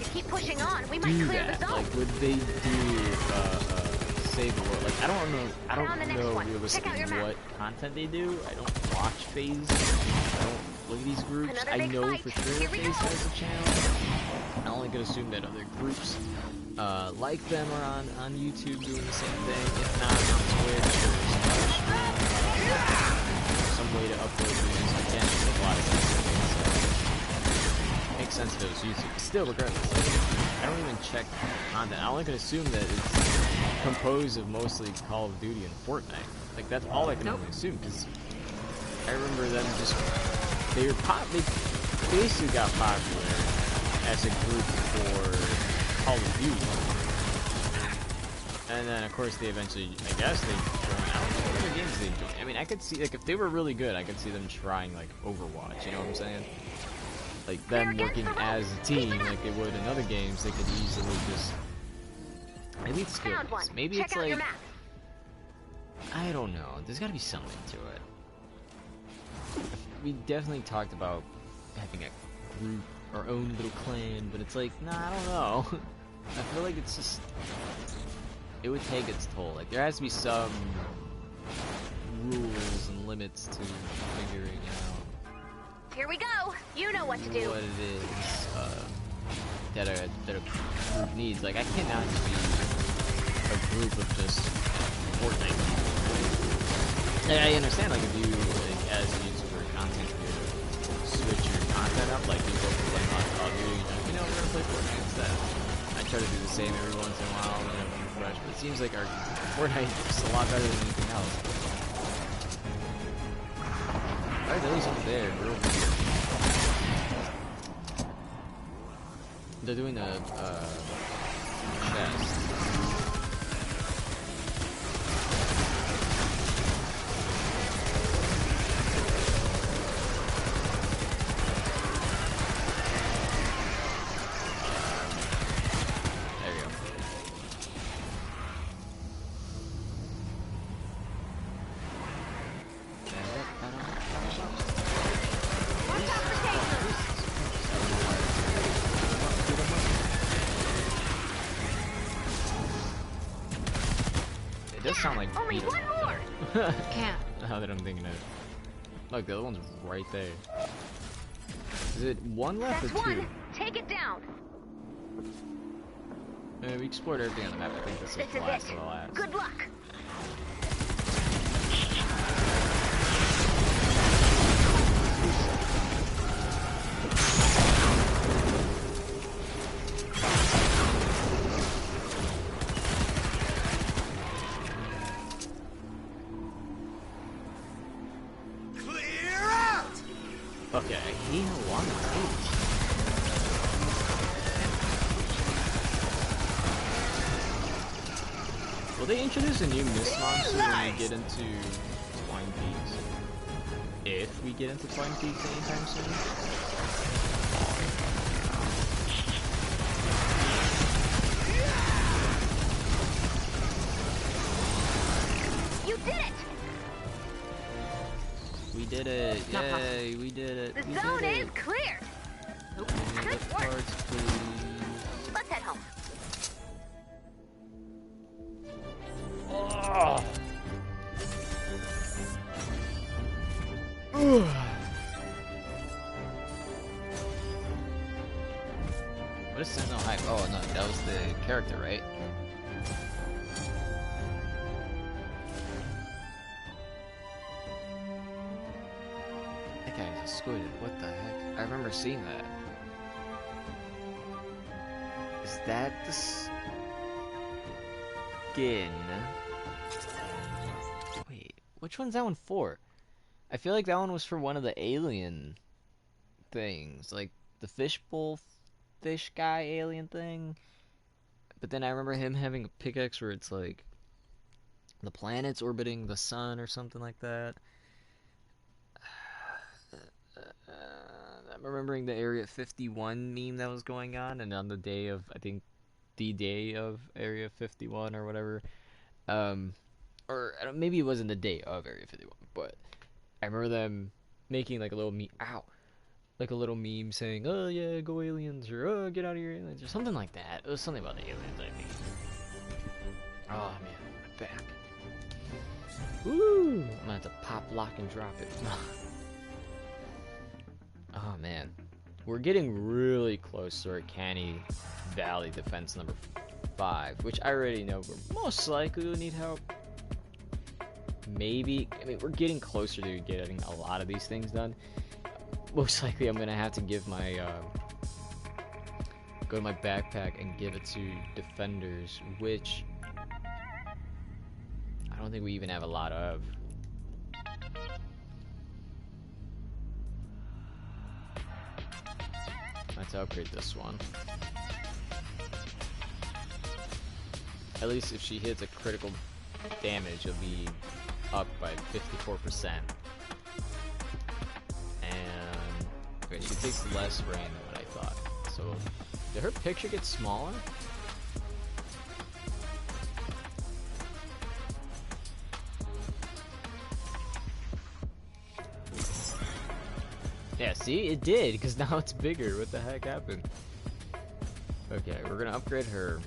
If you keep pushing on, we might
do
clear
that?
the zone.
Like, would they do save the world? Like, I don't know. I
Found the
don't
next
know
one.
realistically
Check out your map.
what content they do. I don't watch phase. I don't look at these groups.
Another
I
big
know
fight.
for sure
Here we
phase
go.
has a channel. I only could assume that other groups like them are on YouTube doing the same thing. If not, on Twitch or some way to upload videos. Again, it's a lot of things. Makes sense to those YouTube. But still, regardless, like, I don't even check content. I only can assume that it's composed of mostly Call of Duty and Fortnite. Like, that's all I can only assume, because I remember them just, they basically got popular as a group for Call of Duty. And then, of course, they eventually, I guess, they joined out. What other games they joined? I mean, I could see, like, if they were really good, I could see them trying, like, Overwatch, you know what I'm saying? Like, them working as a team, like they would in other games, they could easily just, maybe it's skill
Found one.
based. Maybe
Check
it's
out
like,
your map.
I don't know, there's gotta be something to it. We definitely talked about having a group, our own little clan, but it's like, nah, I don't know. I feel like it's just, it would take its toll. Like, there has to be some rules and limits to figuring out.
Here we go. You know what to do.
What it is that a group needs. Like, I cannot be a group of just Fortnite people. Like, I understand, like, if you, like, as a YouTuber content creator, switch your content up, like, you go from playing on Call of Duty, you know, we're gonna play Fortnite instead. I try to do the same every once in a while, you know, refresh, but it seems like our Fortnite is a lot better than anything else. Why are those over there? We're over here. They're doing a chest. There you go. It does sound like
Only
Vita.
one more.
Can't.
Now that I'm thinking of it. Look, the other one's right there. Is it one left
That's
or two?
one. Take it down.
We explored everything on the map. I think this is
This
the
is
last
it.
of the last.
Good luck.
Clear out!
Okay, he won the race. Will they introduce a new Mist monster when we get into Twine Peaks? If we get into Twine Peaks anytime soon?
You did it.
We did it! Yay! We did it!
The
We
zone
did
is
it.
clear.
Give me
Good
the
work.
parts, please.
Let's head home.
What is Sentinel Hype? Oh no, that was the character, right? That guy's a squid. What the heck? I remember seeing that. Is that the skin? Wait, which one's that one for? I feel like that one was for one of the alien things, like the fishbowl fish guy alien thing. But then I remember him having a pickaxe where it's like the planets orbiting the sun or something like that. I'm remembering the Area 51 meme that was going on, and on the day of, I think, the day of Area 51 or whatever, or maybe it wasn't the day of Area 51, but I remember them making like a little meme, like a little meme saying, "Oh yeah, go aliens," or "Oh, get out of here, aliens," or something like that. It was something about the aliens, I think. Oh man, my back. Woo! I'm gonna have to pop, lock, and drop it. Oh man, we're getting really close to our Canny Valley defense number 5, which I already know we're most likely will need help. Maybe, I mean, we're getting closer to getting a lot of these things done. Most likely I'm gonna have to give my, go to my backpack and give it to defenders, which I don't think we even have a lot of. Let's upgrade this one. At least if she hits a critical damage, it'll be up by 54%. And okay, she takes less rain than what I thought. So, did her picture get smaller? Yeah, see? It did, because now it's bigger. What the heck happened? Okay, we're gonna upgrade her.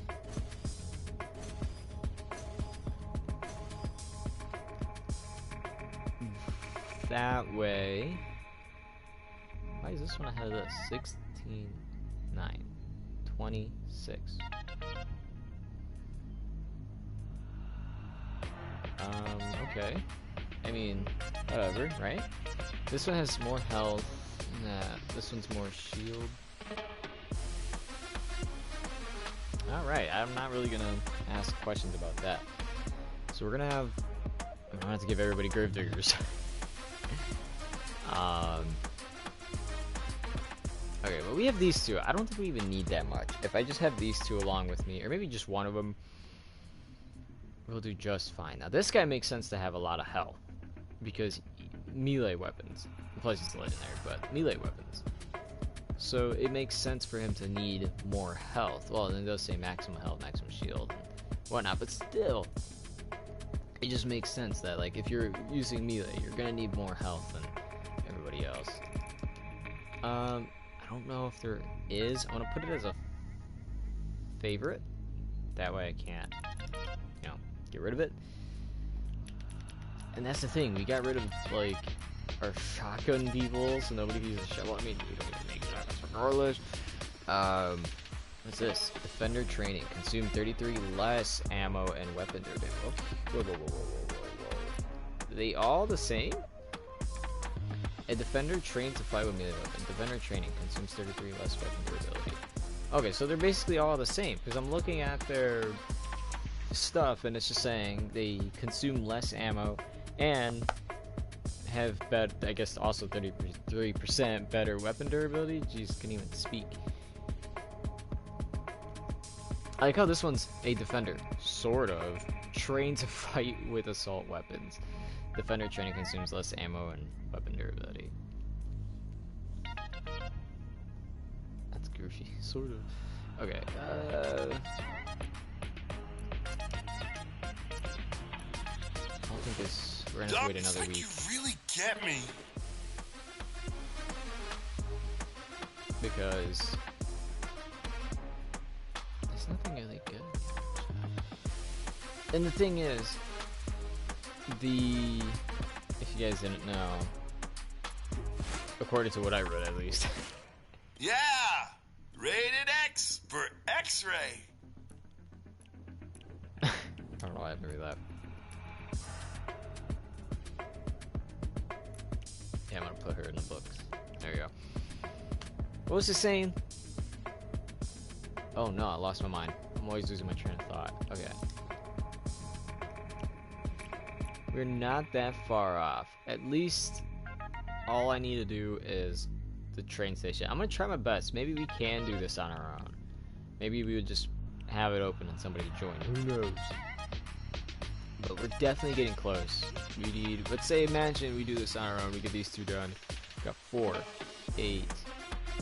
That way. Why is this one ahead of this? 16, 9, 26. Okay. I mean, whatever, right? This one has more health. Nah, this one's more shield. Alright, I'm not really gonna ask questions about that. So we're gonna have... I'm gonna have to give everybody Gravediggers. Okay, but we have these two. I don't think we even need that much. If I just have these two along with me, or maybe just one of them, we'll do just fine. Now, this guy makes sense to have a lot of health, because melee weapons. Plus, it's legendary, but melee weapons. So, it makes sense for him to need more health. Well, it does say maximum health, maximum shield, and whatnot, but still, it just makes sense that, like, if you're using melee, you're gonna need more health than everybody else. I don't know if there is. I want to put it as a favorite. That way I can't, you know, get rid of it. And that's the thing. We got rid of, like, our shotgun people, so nobody uses a shotgun. Well, I mean, we don't even make shotguns regardless. What's this? Defender training. Consume 33 less ammo and weapon durability. Okay. Whoa. Are they all the same? A defender trained to fight with melee weapon. Defender training consumes 33 less weapon durability. Okay, so they're basically all the same, because I'm looking at their stuff and it's just saying they consume less ammo and have I guess also 33% better weapon durability. Jeez, couldn't even speak. I like how this one's a defender, sort of, trained to fight with assault weapons. Defender training consumes less ammo and weapon durability. That's goofy, sort of. Okay, I don't think this... We're gonna have to wait another week.
You really get me.
Because... there's nothing really good. And the thing is... if you guys didn't know, according to what I read at least.
Yeah! Rated X for X-ray.
I don't know why I have to read that. Yeah, I'm gonna put her in the books. There you go. What was it saying? Oh no, I lost my mind. I'm always losing my train of thought. Okay. We're not that far off. At least all I need to do is the train station. I'm gonna try my best. Maybe we can do this on our own. Maybe we would just have it open and somebody join. Who knows? But we're definitely getting close. We need, let's say, imagine we do this on our own. We get these two done. We got 4, 8,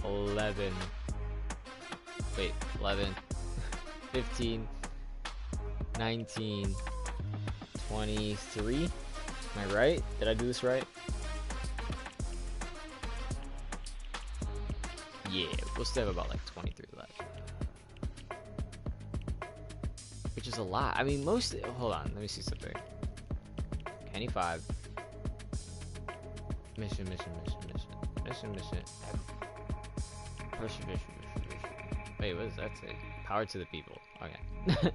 11. Wait, 11, 15, 19. 23? Am I right? Did I do this right? Yeah, we'll still have about like 23 left. Which is a lot. I mean, most... Hold on, let me see something. Kenny 5. Mission. Wait, what does that say? Power to the people. Okay.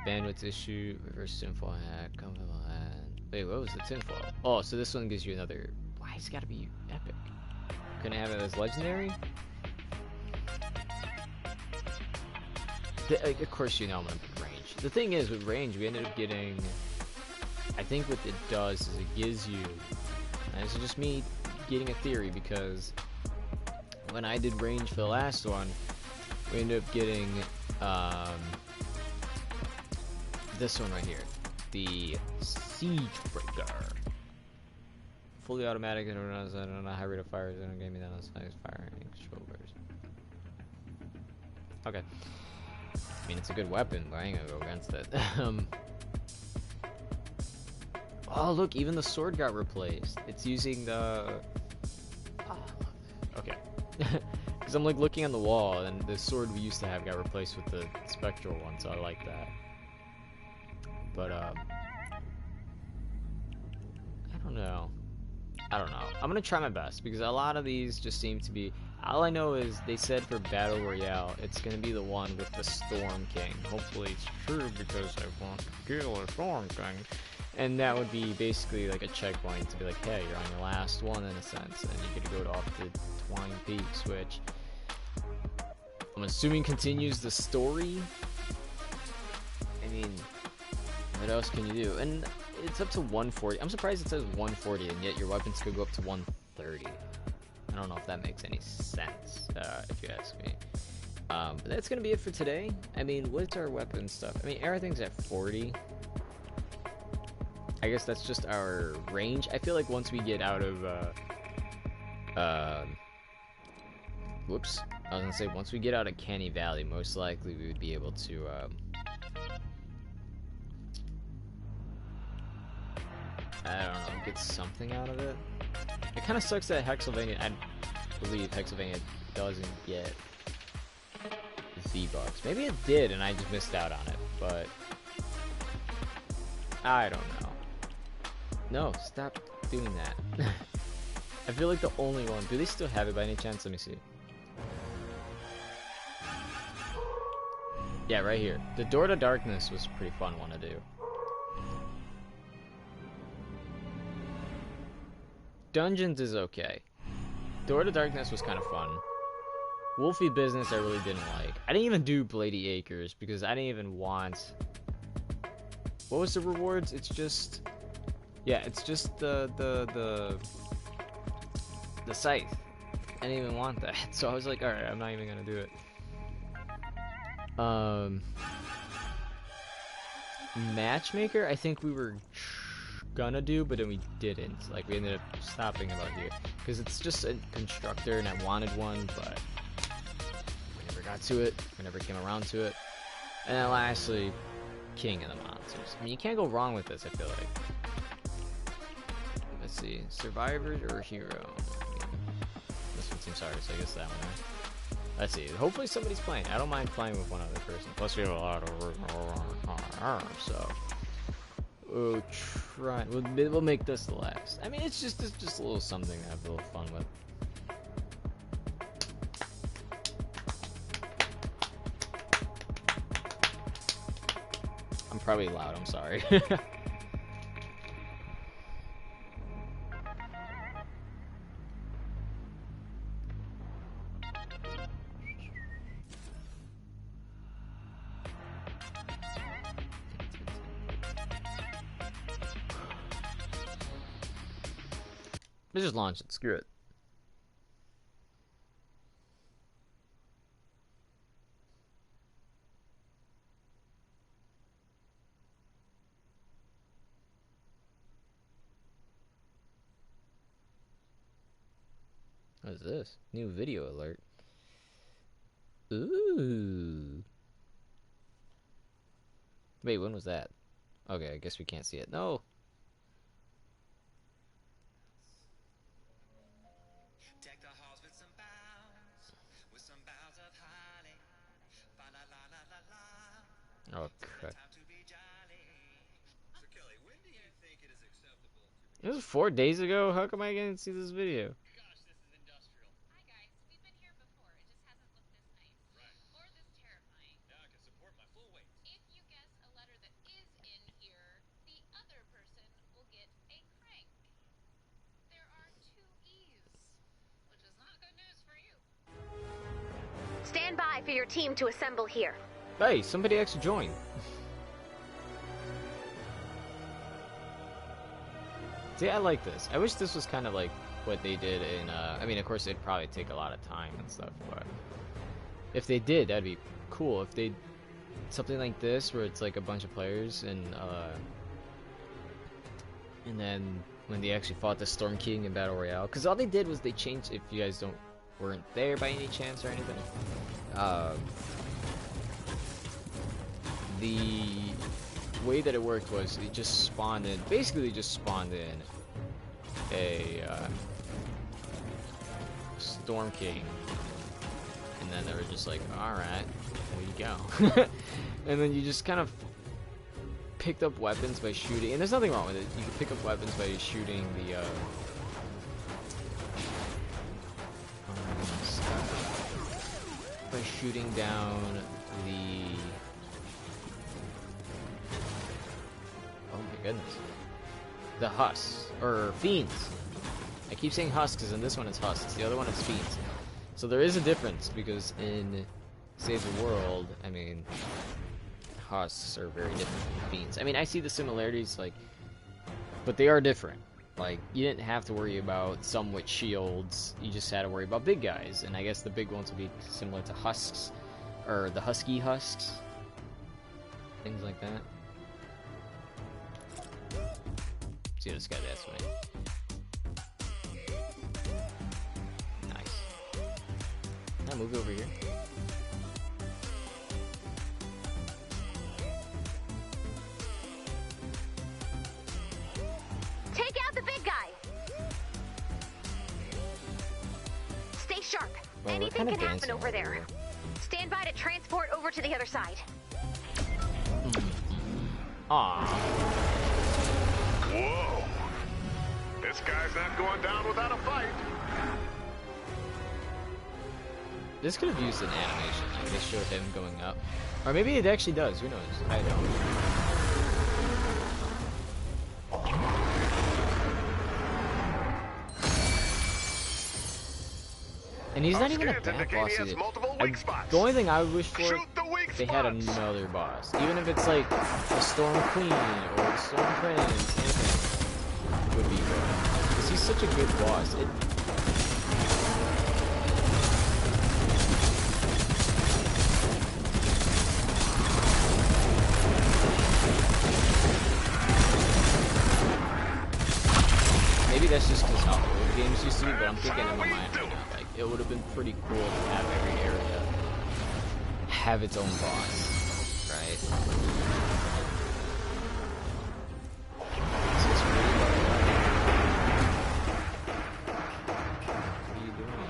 Bandwidth issue, reverse tinfoil hat, comfortable hat. Wait, what was the tinfoil? Oh, so this one gives you another. Why it's gotta be epic? Couldn't have it as legendary? Of course, you know I'm gonna pick range. The thing is, with range, we ended up getting. I think what it does is it gives you. And this is just me getting a theory, because when I did range for the last one, we ended up getting. This one right here, the Siege Breaker. Fully automatic, I don't know, high rate of fire, they don't give me that on size firing controllers. Okay. I mean, it's a good weapon, but I ain't gonna go against it. Oh, look, even the sword got replaced. It's using the... Oh, I love Okay. Because I'm like looking on the wall, and the sword we used to have got replaced with the spectral one, so I like that. But I don't know. I'm gonna try my best because a lot of these just seem to be. All I know is they said for Battle Royale, it's gonna be the one with the Storm King. Hopefully it's true because I want to kill a Storm King. And that would be basically like a checkpoint to be like, hey, you're on your last one in a sense, and you get to go off to Twine Peaks, which I'm assuming continues the story. I mean, what else can you do? And it's up to 140. I'm surprised it says 140, and yet your weapons could go up to 130. I don't know if that makes any sense, if you ask me. But that's gonna be it for today. I mean, what's our weapon stuff? I mean, everything's at 40. I guess that's just our range. I feel like once we get out of, whoops. I was gonna say, once we get out of Canny Valley, most likely we would be able to, I don't know, get something out of it. It kind of sucks that Hexylvania, I believe Hexylvania doesn't get V-Bucks. Maybe it did and I just missed out on it, but I don't know. No, stop doing that. I feel like the only one. Do they still have it by any chance? Let me see. Yeah, right here. The Door to Darkness was a pretty fun one to do. Dungeons is okay. Door to Darkness was kind of fun. Wolfie Business I really didn't like. I didn't even do Blady Acres because I didn't even want... What was the rewards? It's just... Yeah, it's just the scythe. I didn't even want that. So I was like, alright, I'm not even gonna do it. Matchmaker, I think we were gonna do, but then we didn't. Like, we ended up stopping about here. Because it's just a constructor, and I wanted one, but we never got to it. We never came around to it. And then lastly, King of the Monsters. I mean, you can't go wrong with this, I feel like. Let's see, Survivor or Hero? This one seems hard, so I guess that one. Let's see, hopefully somebody's playing. I don't mind playing with one other person. Plus we have a lot of so we'll try. We'll make this the last. I mean, it's just a little something to have a little fun with. I'm probably loud. I'm sorry. Let's just launch it. Screw it. What is this? New video alert. Ooh. Wait, when was that? Okay, I guess we can't see it. No. Okay. It was 4 days ago? How come I didn't see this video?
Gosh, this is industrial. Hi guys, we've been here before. It just hasn't looked this nice. Right. Or this terrifying. Now I can support my full weight. If you guess a letter that is in here, the other person will get a crank. There are 2 E's, which is not good news for you.
Stand by for your team to assemble here.
Hey, somebody actually joined. See, I like this. I wish this was kind of like what they did in, I mean, of course, it'd probably take a lot of time and stuff, but if they did, that'd be cool. If they, something like this, where it's like a bunch of players, and then when they actually fought the Storm King in Battle Royale, because all they did was they changed, if you guys weren't there by any chance or anything, the way that it worked was it just spawned in, basically just spawned in a Storm King. And then they were just like, alright, there you go. And then you just kind of picked up weapons by shooting, and there's nothing wrong with it. You can pick up weapons by shooting the, by shooting down the... Oh my goodness. The husks, or fiends. I keep saying husks, because in this one it's husks. The other one is fiends. So there is a difference, because in Save the World, I mean, husks are very different from fiends. I mean, I see the similarities, like, but they are different. Like, you didn't have to worry about some with shields, you just had to worry about big guys, and I guess the big ones would be similar to husks, or the husky husks, things like that. See this guy, that's me. Nice. Can I move over here?
Take out the big guy. Stay sharp.
Well,
Anything
kinda
can happen
dancing
over there. Stand by to transport over to the other side.
Aww.
Whoa! This guy's not going down without a fight.
This could have used an animation, like they showed him going up. Or maybe it actually does, who knows? I don't. And he's not even a bad boss either. The only thing I would wish for, they had another boss. Even if it's like the Storm Queen or the Storm Prince, anything would be good. Because he's such a good boss. Maybe that's just because how old games used to be, but I'm thinking in my mind right now, like, it would have been pretty cool to have every area have its own boss, right? This is really what are you doing?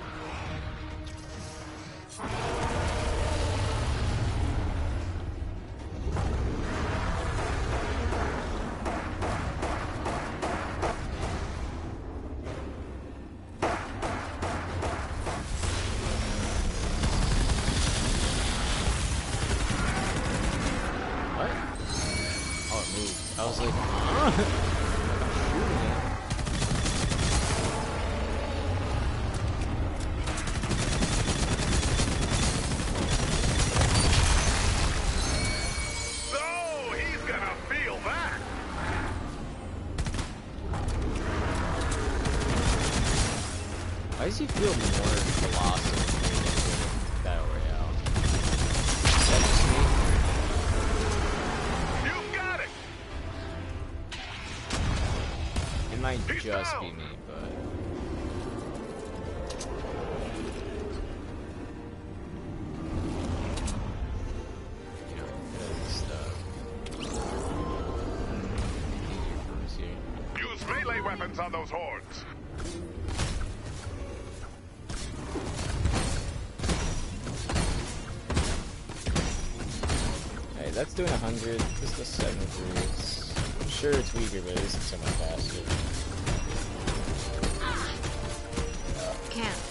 What? Oh, it moved. I was like, huh? Shooting it.
So he's gonna feel that.
Why does he feel more velocity in Battle Royale? Is that just me?
You got it.
It might
He's
just
down.
be me, but... You know, stuff. Easier for us here.
Use melee weapons on those hordes.
Hey, that's doing 100. This does 73. I'm sure it's weaker, but it isn't so much faster.
Can't.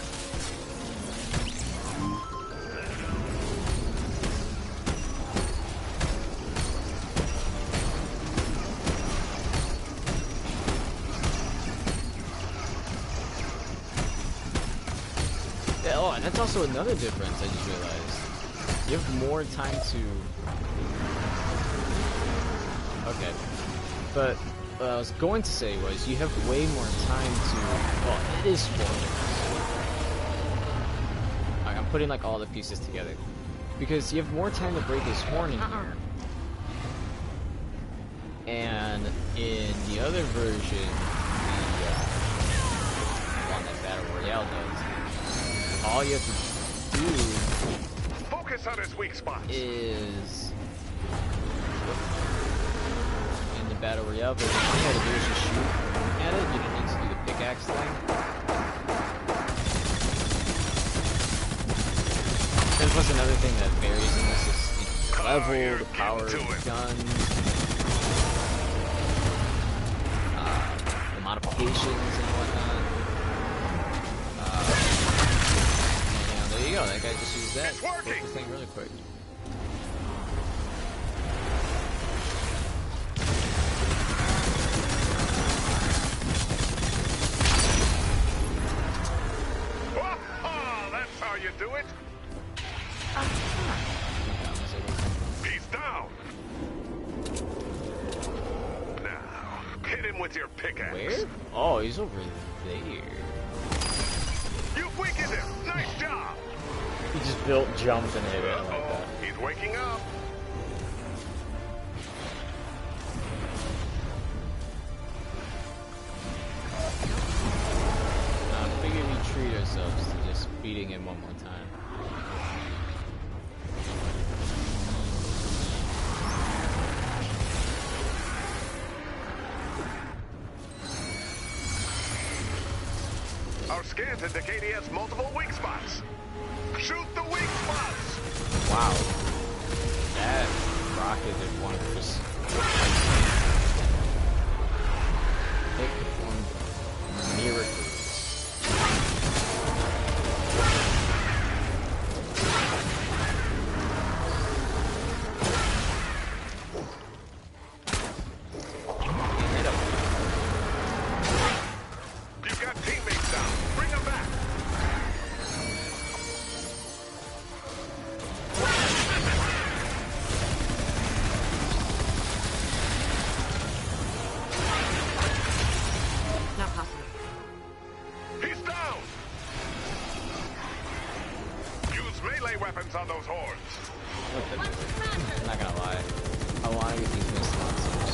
Yeah, oh, and that's also another difference I just realized. You have more time to... Okay. But what I was going to say was, you have way more time to... Well, it is spoilers. I'm putting like all the pieces together. Because you have more time to break his horn in here. And in the other version, the one that Battle Royale does, all you have to do
Focus on his weak spots.
is in the Battle Royale version, all you had to do is just shoot at it. You didn't need to do the pickaxe thing. is another thing that varies in this is the level, the power of the gun, the modifications and whatnot. And, there you go. That guy just used that. Broke the thing really quick.
That's how you do it. He's down. Now, hit him with your pickaxe.
Where? Oh, he's over there.
You weakened him. Nice job.
He just built, jumped, and hit it like that.
He's waking up.
I figure we treat ourselves to just beating him one more time.
Our scans indicate he has multiple weak spots. Shoot the weak spots!
Wow. That rocket did wonders. It performed miracles.
You've got teammates down. Bring them back.
Not possible.
He's down. Use melee weapons on those hordes.
I'm not gonna lie. I want to get these missed monsters.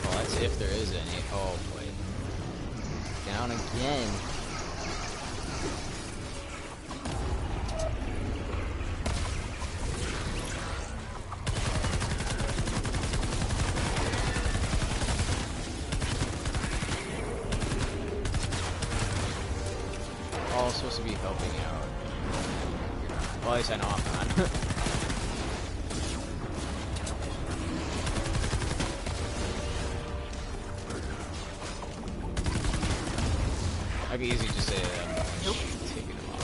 Well, that's if there is any. Oh boy. Down again. All supposed to be helping out. Well, at least I know I'm not. I could easily just say that I'm taking them off.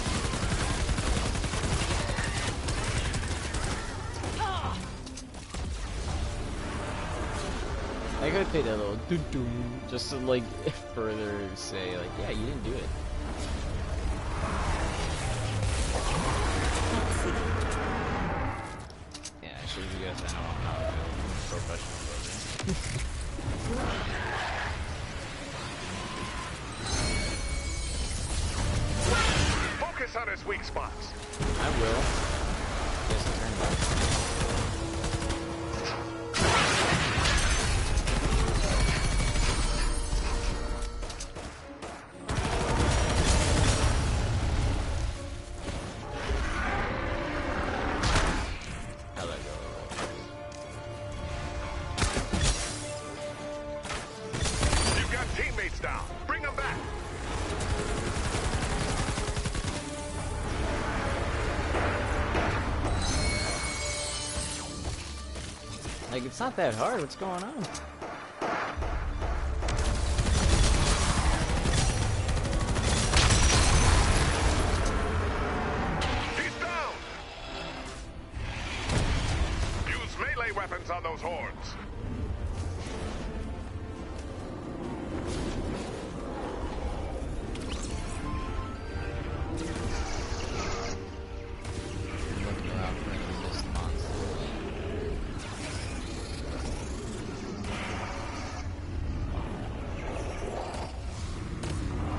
I could have paid that little doo-doo just to like further say like, yeah, you didn't do it. Yeah, I should have you guys I know I'm not a professional programmer.
Focus on his weak spots.
I will. Yes, I turned back.
You've got teammates down. Bring them back.
Like, it's not that hard. What's going on?
He's down. Use melee weapons on those hordes.
I'm looking around for any missed monsters.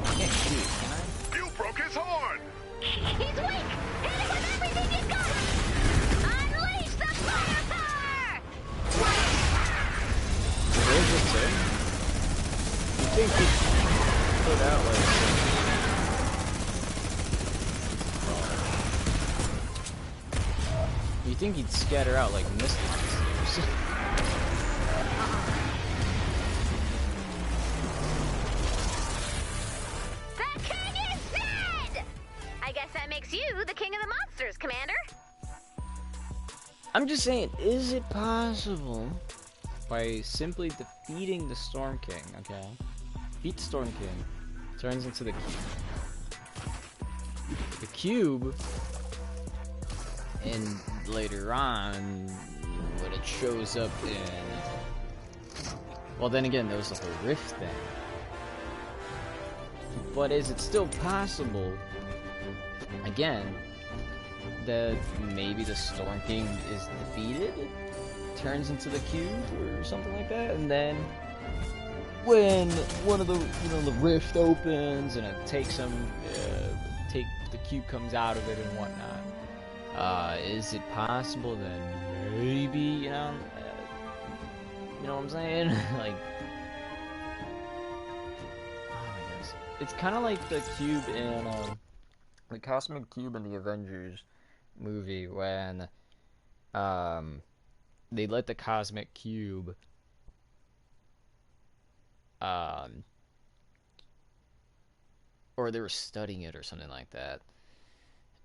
I can't shoot, can I?
You broke his horn.
He's weak! Hit him with everything you've got! Unleash the firepower!
Where's it say? You think he put out like you think he'd scatter out like mist monsters?
That's you the king of the monsters, Commander.
I'm just saying, is it possible by simply defeating the Storm King, okay? Beat the Storm King, turns into the cube. The cube, and later on, when it shows up in... Well, then again, there was the whole rift thing. But is it still possible, again, that maybe the Storm King is defeated, turns into the cube or something like that, and then when one of the the rift opens and it takes the cube comes out of it and whatnot, is it possible that maybe you know what I'm saying? Like, oh my goodness, it's kind of like the cube in the cosmic cube in the Avengers movie when they let the cosmic cube or they were studying it or something like that,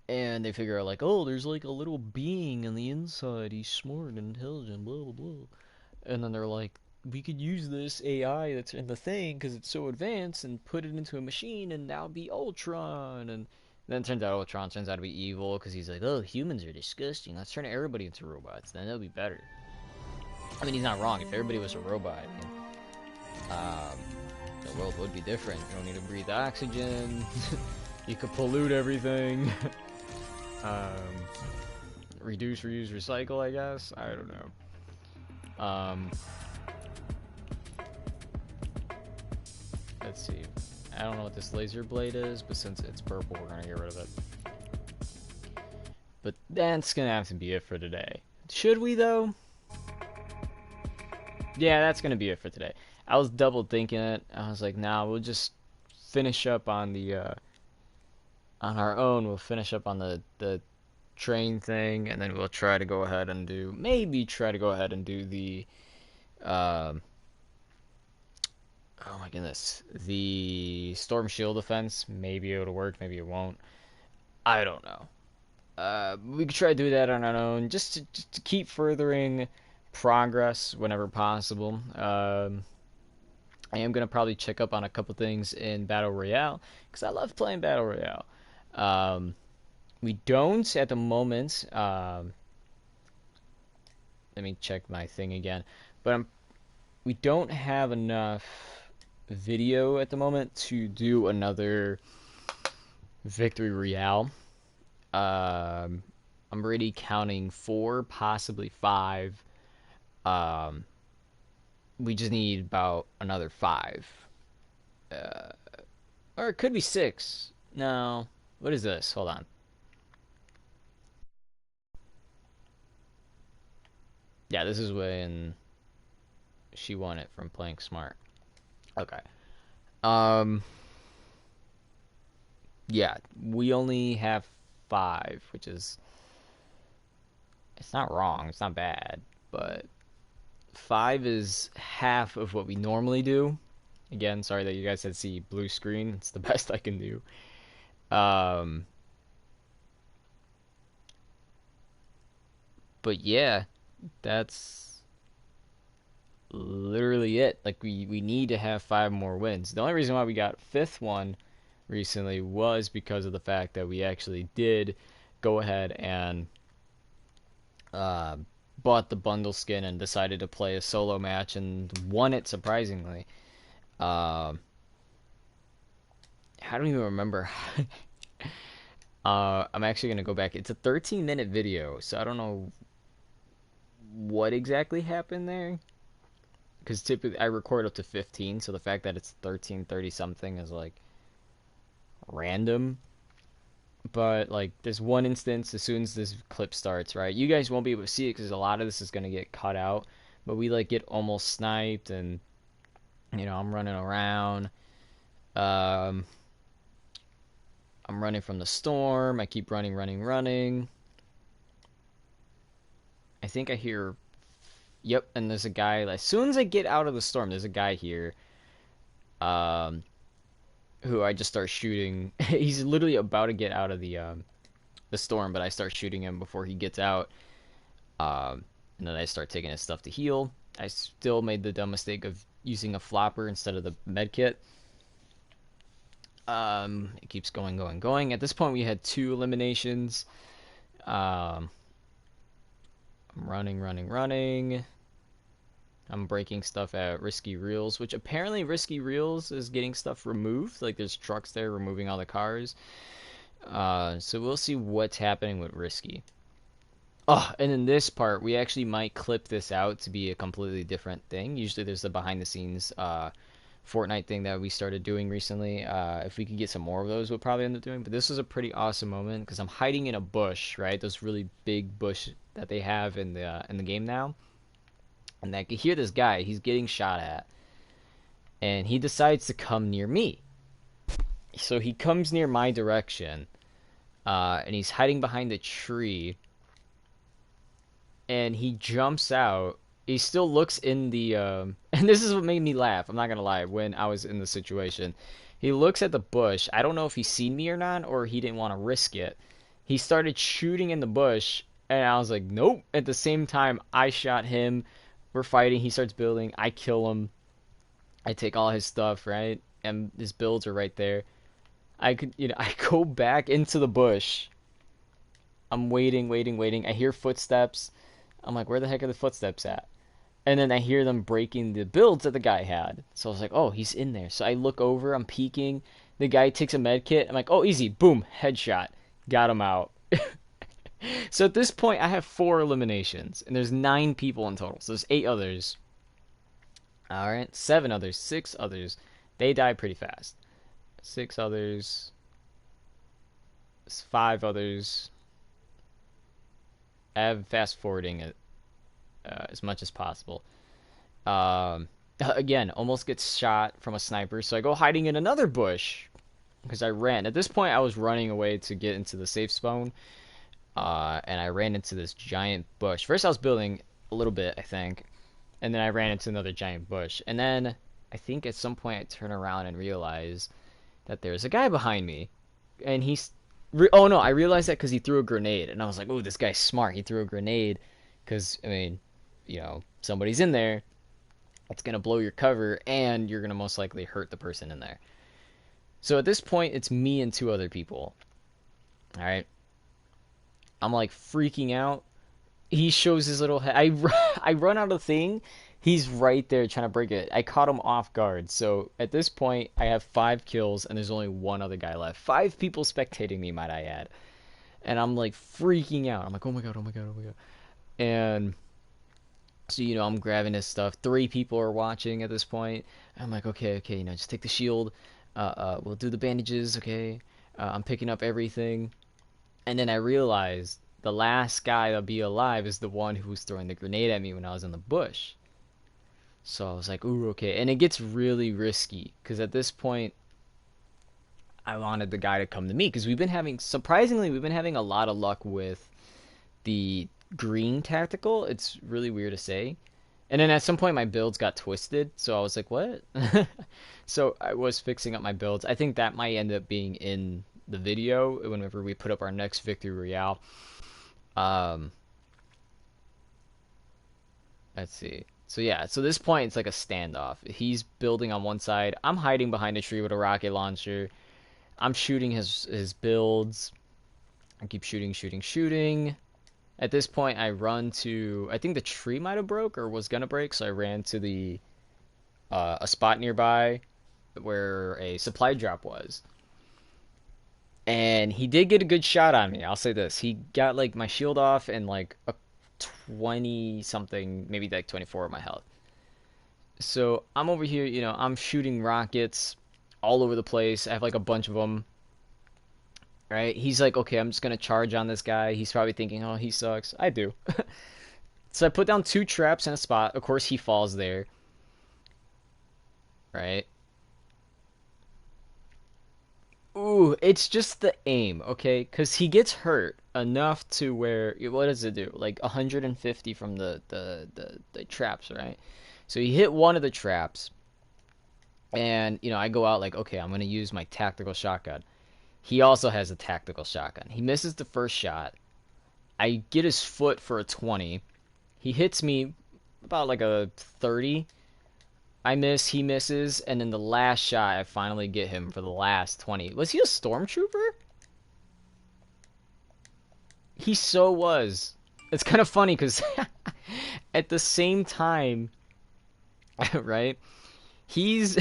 and they figure out like, oh, there's like a little being on the inside, he's smart and intelligent, blah blah blah, and then they're like, we could use this AI that's in the thing because it's so advanced and put it into a machine and now be Ultron. And then it turns out Ultron turns out to be evil because he's like, oh, humans are disgusting, let's turn everybody into robots, then it'll be better. I mean, he's not wrong. If everybody was a robot, I mean, the world would be different. You don't need to breathe oxygen. You could pollute everything. Reduce, reuse, recycle, I guess. I don't know. Let's see. I don't know what this laser blade is, but since it's purple, we're gonna get rid of it. But that's gonna have to be it for today. Should we, though? Yeah, that's gonna be it for today. I was double thinking it. I was like, nah, we'll just finish up on the on our own. We'll finish up on the train thing, and then we'll try to go ahead and do the oh my goodness, the Storm Shield defense. Maybe it'll work, maybe it won't. I don't know. We could try to do that on our own, just to keep furthering progress whenever possible. I am gonna probably check up on a couple things in Battle Royale because I love playing Battle Royale. We don't at the moment. Let me check my thing again, but we don't have enough video at the moment to do another Victory Royale. I'm already counting 4, possibly 5. We just need about another 5. Or it could be 6. No. What is this? Hold on. Yeah, this is when she won it from playing smart. Okay. Yeah, we only have 5, which is... It's not wrong. It's not bad. But 5 is half of what we normally do. Again, sorry that you guys had to see blue screen. It's the best I can do. But yeah, that's literally it. Like, we need to have 5 more wins. The only reason why we got 5th one recently was because of the fact that we actually did go ahead and bought the bundle skin and decided to play a solo match and won it surprisingly. I don't even remember. I'm actually gonna go back. It's a 13-minute video, so I don't know what exactly happened there. Because typically I record up to 15, so the fact that it's 13:30 something is like random. But like, there's one instance as soon as this clip starts, right? You guys won't be able to see it because a lot of this is gonna get cut out. But we like get almost sniped, and I'm running around. I'm running from the storm. I keep running. I think I hear... Yep, and there's a guy... As soon as I get out of the storm, there's a guy here. Who I just start shooting. He's literally about to get out of the the storm, but I start shooting him before he gets out. And then I start taking his stuff to heal. I still made the dumb mistake of using a flopper instead of the med kit. It keeps going, going, going. At this point, we had 2 eliminations. I'm running, running, running. I'm breaking stuff at Risky Reels, which apparently Risky Reels is getting stuff removed. Like, there's trucks there removing all the cars. So we'll see what's happening with Risky. Oh, and in this part, we actually might clip this out to be a completely different thing. Usually there's the behind-the-scenes Fortnite thing that we started doing recently. If we could get some more of those, we'll probably end up doing. But this was a pretty awesome moment because I'm hiding in a bush, right? Those really big bush that they have in the game now. And I could hear this guy. He's getting shot at. And he decides to come near me. So he comes near my direction. And he's hiding behind a tree. And he jumps out. He still looks in the... and this is what made me laugh. I'm not going to lie. When I was in the situation. He looks at the bush. I don't know if he's seen me or not. Or he didn't want to risk it. He started shooting in the bush. And I was like, nope. At the same time, I shot him. We're fighting. He starts building. I kill him. I take all his stuff, right? And his builds are right there. I go back into the bush. I'm waiting, waiting, waiting. I hear footsteps. I'm like, where the heck are the footsteps at? And then I hear them breaking the builds that the guy had. So I was like, oh, he's in there. So I look over. I'm peeking. The guy takes a med kit. I'm like, oh, easy. Boom. Headshot. Got him out. So at this point, I have 4 eliminations, and there's 9 people in total. So there's 8 others. All right, 7 others, 6 others. They die pretty fast. 6 others. 5 others. I have fast forwarding it as much as possible. Again, almost gets shot from a sniper, so I go hiding in another bush because I ran. At this point, I was running away to get into the safe spawn. And I ran into this giant bush. First I was building a little bit, I think. And then I ran into another giant bush. And then I think at some point I turn around and realize that there's a guy behind me. And he's... oh no, I realized that because he threw a grenade. And I was like, oh, this guy's smart. He threw a grenade. Because, I mean, you know, somebody's in there. It's going to blow your cover. And you're going to most likely hurt the person in there. So at this point, it's me and 2 other people. Alright. I'm like freaking out. He shows his little head. I run out of thing. He's right there trying to break it. I caught him off guard. So at this point, I have 5 kills and there's only 1 other guy left. 5 people spectating me, might I add. And I'm like freaking out. I'm like, oh my god, oh my god, oh my god. And so, you know, I'm grabbing his stuff. 3 people are watching at this point. I'm like, okay, you know, just take the shield. We'll do the bandages, okay? I'm picking up everything. And then I realized the last guy that'll be alive is the one who was throwing the grenade at me when I was in the bush. So I was like, ooh, okay. And it gets really risky. Because at this point, I wanted the guy to come to me. Because surprisingly, we've been having a lot of luck with the green tactical. It's really weird to say. And then at some point, my builds got twisted. So I was like, what? So I was fixing up my builds. I think that might end up being in the video whenever we put up our next victory royale. Let's see. So yeah, so this point it's like a standoff. He's building on one side. I'm hiding behind a tree with a rocket launcher. I'm shooting his builds. I keep shooting. At this point I run to, I think the tree might have broke or was gonna break, so I ran to the a spot nearby where a supply drop was. And he did get a good shot on me. I'll say this. He got, like, my shield off and, like, a 20-something, maybe, like, 24 of my health. So, I'm over here, you know, I'm shooting rockets all over the place. I have, like, a bunch of them. Right? He's like, okay, I'm just going to charge on this guy. He's probably thinking, oh, he sucks. I do. So, I put down 2 traps in a spot. Of course, he falls there. Right? Ooh, it's just the aim, okay? Because he gets hurt enough to where, what does it do? Like 150 from the traps, right? So he hit one of the traps, and, you know, I go out like, okay, I'm going to use my tactical shotgun. he also has a tactical shotgun. He misses the first shot. I get his foot for a 20. He hits me about like a 30. I miss, he misses, and then the last shot I finally get him for the last 20. Was he a stormtrooper? He so was. It's kind of funny because at the same time, right? He's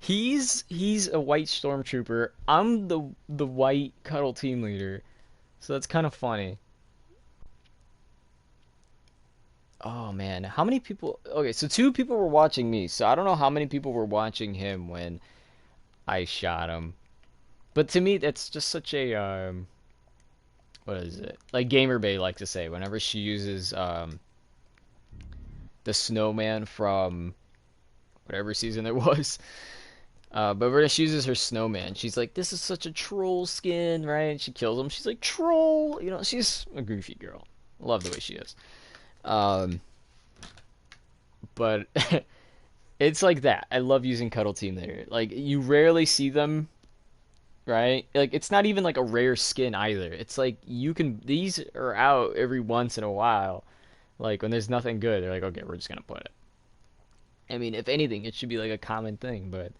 he's a white stormtrooper. I'm the white cuddle team leader. So that's kind of funny. Oh man, how many people? Okay, so 2 people were watching me. So I don't know how many people were watching him when I shot him. But to me, that's just such a what is it? Like Gamer Bay like to say whenever she uses the snowman from whatever season it was. But when she uses her snowman, she's like, "This is such a troll skin, right?" And she kills him. She's like, "Troll," you know. She's a goofy girl. Love the way she is. But it's like that. I love using Cuddle Team Leader. Like you rarely see them, right? Like it's not even like a rare skin either. It's like you can these are out every once in a while. Like when there's nothing good, they're like, okay, we're just gonna put it. I mean, if anything, it should be like a common thing, but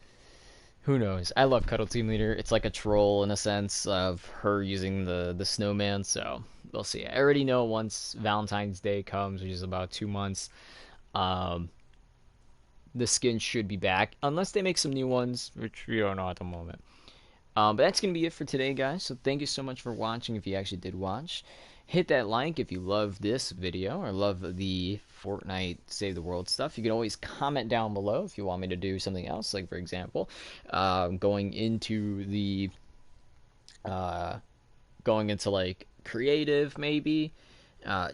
who knows? I love Cuddle Team Leader. It's like a troll in a sense of her using the snowman, so we'll see. I already know once Valentine's Day comes, which is about 2 months, the skin should be back, unless they make some new ones, which we don't know at the moment. But that's going to be it for today, guys. So thank you so much for watching if you actually did watch. Hit that like if you love this video or love the Fortnite Save the World stuff. You can always comment down below if you want me to do something else. Like, for example, going into like creative maybe.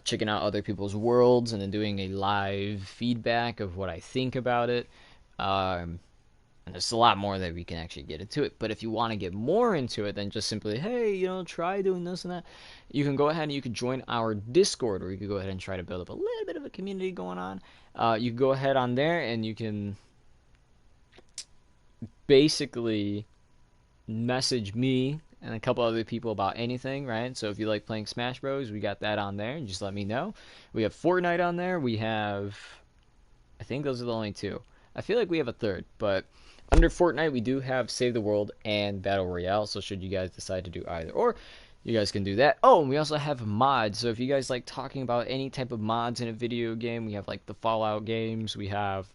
Checking out other people's worlds and then doing a live feedback of what I think about it. And there's a lot more that we can actually get into it. But if you want to get more into it than just simply, hey, you know, try doing this and that, you can go ahead and you can join our Discord, or you can go ahead and try to build up a little bit of a community going on. You can go ahead on there and you can basically message me and a couple other people about anything, right? So if you like playing Smash Bros, we got that on there, and just let me know. We have Fortnite on there. We have, I think those are the only 2. I feel like we have a third, but under Fortnite, we do have Save the World and Battle Royale, so should you guys decide to do either or, you guys can do that. Oh, and we also have mods, so if you guys like talking about any type of mods in a video game, we have like the Fallout games, we have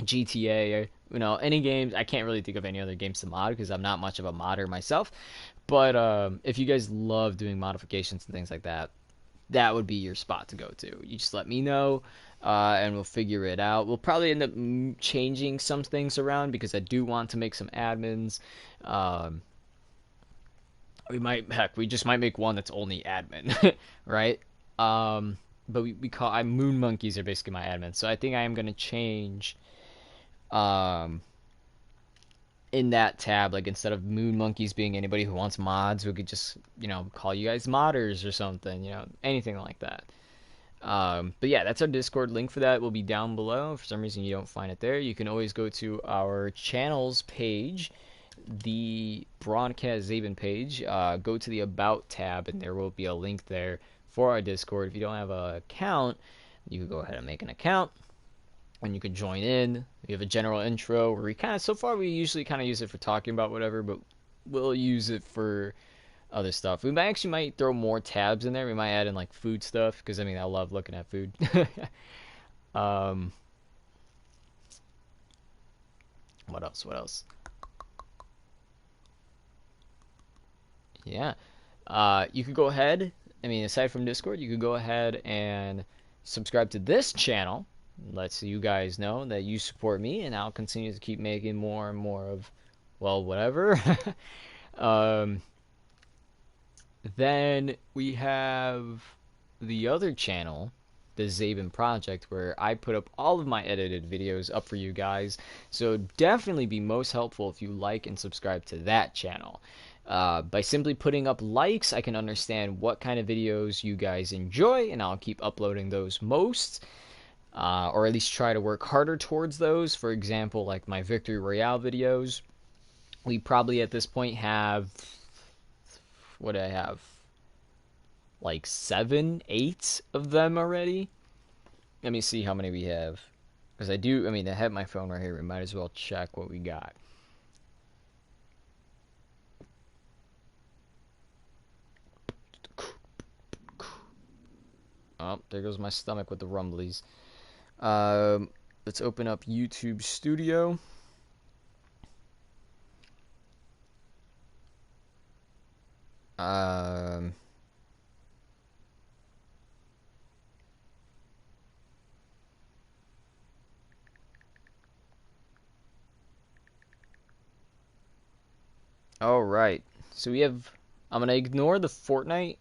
GTA, you know, any games. I can't really think of any other games to mod because I'm not much of a modder myself, but if you guys love doing modifications and things like that, that would be your spot to go to. You just let me know, and we'll figure it out. We'll probably end up changing some things around because I do want to make some admins. We just might make one that's only admin, right? But we call Moon Monkeys are basically my admins, so I think I am gonna change, in that tab, like instead of Moon Monkeys being anybody who wants mods, we could just, you know, call you guys modders or something, you know, anything like that. But yeah, that's our Discord. Link for that will be down below. If for some reason you don't find it there, you can always go to our channels page, the Broadcast Zaben page. Go to the About tab, and there will be a link there for our Discord. If you don't have an account, you can go ahead and make an account, and you can join in. We have a general intro where we usually kind of use it for talking about whatever, but we'll use it for other stuff. We might throw more tabs in there. We might add in like food stuff, because I mean, I love looking at food. What else? Yeah. You could go ahead, I mean, aside from Discord, you could go ahead and subscribe to this channel. Lets you guys know that you support me, and I'll continue to keep making more and more of, well, whatever. Then we have the other channel, the Zaben Project, where I put up all of my edited videos up for you guys. So it'd definitely be most helpful if you like and subscribe to that channel. By simply putting up likes, I can understand what kind of videos you guys enjoy, and I'll keep uploading those most. Or at least try to work harder towards those. For example, like my Victory Royale videos, We probably at this point have, what do I have? Like 7, 8 of them already. Let me see how many we have. Because I mean, I have my phone right here. We might as well check what we got. Oh, there goes my stomach with the rumblies. Let's open up YouTube Studio. All right. So we have. I'm gonna ignore the Fortnite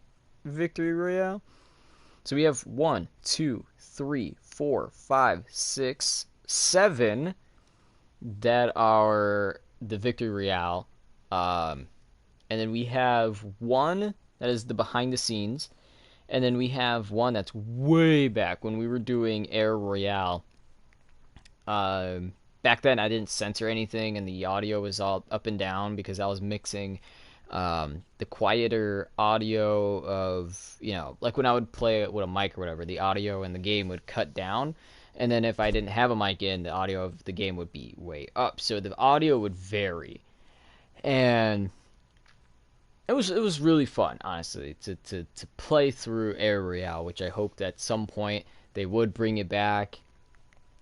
Victory Royale. So we have 1, 2, 3, 4, 5, 6, 7 that are the Victory Royale. And then we have one that is the behind the scenes. And then we have one that's way back when we were doing Air Royale. Back then I didn't censor anything and the audio was all up and down because I was mixing the quieter audio of, like when I would play it with a mic or whatever, the audio in the game would cut down. And then if I didn't have a mic in, the audio of the game would be way up. So the audio would vary. And it was really fun, honestly, to play through Air Royale, which I hoped at some point they would bring it back.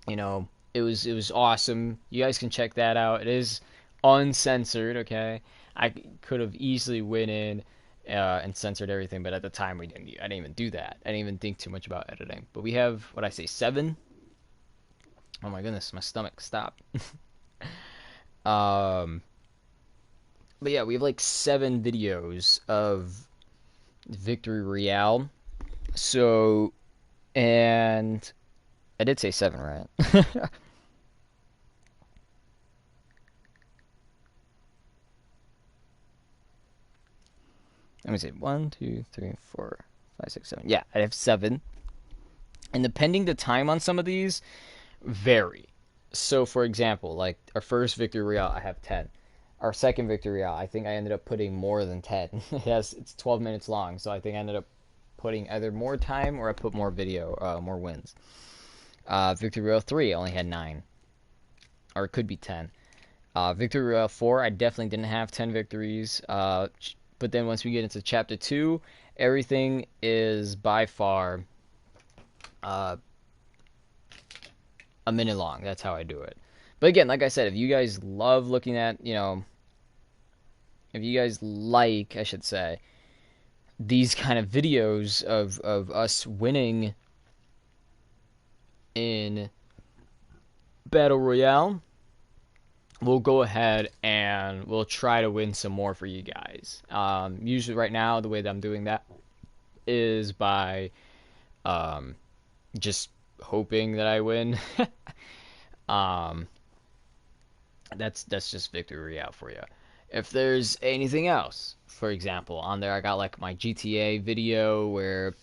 It was awesome. You guys can check that out. It is uncensored, okay? I could have easily went in and censored everything, but at the time I didn't even do that. I didn't even think too much about editing. But we have, what I say, 7? Oh my goodness, my stomach stopped. But yeah, we have like 7 videos of Victory Royale. So, and I did say 7, right? Let me see. 1, 2, 3, 4, 5, 6, 7. Yeah, I have 7. And depending the time on some of these, vary. So, for example, like our first Victory Royale, I have 10. Our second Victory Royale, I think I ended up putting more than 10. It's 12 minutes long, so I think I ended up putting either more time or I put more video, more wins. Victory Royale 3 only had 9. Or it could be 10. Victory Royale 4, I definitely didn't have 10 victories. But then once we get into Chapter 2, everything is by far a minute long. That's how I do it. But again, like I said, if you guys love looking at, if you guys like, I should say, these kind of videos of us winning in Battle Royale, we'll go ahead and we'll try to win some more for you guys. Usually right now, the way that I'm doing that is by just hoping that I win. That's just Victory Royale for you. If there's anything else, for example, on there I got like my GTA video where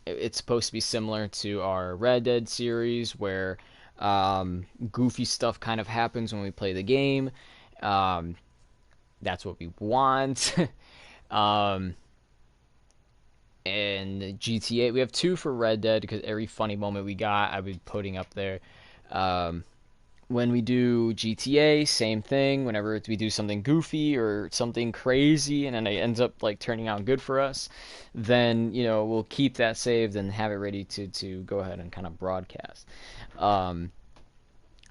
it's supposed to be similar to our Red Dead series where goofy stuff kind of happens when we play the game. That's what we want. And GTA, we have 2 for Red Dead because every funny moment we got, I've been putting up there. When we do GTA, same thing. Whenever we do something goofy or something crazy and then it ends up like turning out good for us, then we'll keep that saved and have it ready to go ahead and kind of broadcast. I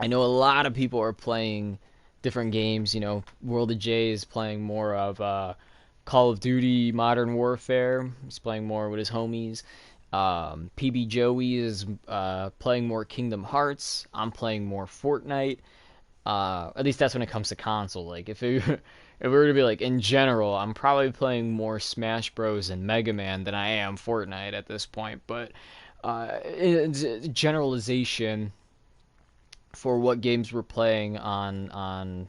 know a lot of people are playing different games. World of J is playing more of Call of Duty Modern Warfare. He's playing more with his homies. PB Joey is playing more Kingdom Hearts. I'm playing more Fortnite. At least that's when it comes to console. Like if we were to be like in general, I'm probably playing more Smash Bros and Mega Man than I am Fortnite at this point. But it's generalization for what games we're playing on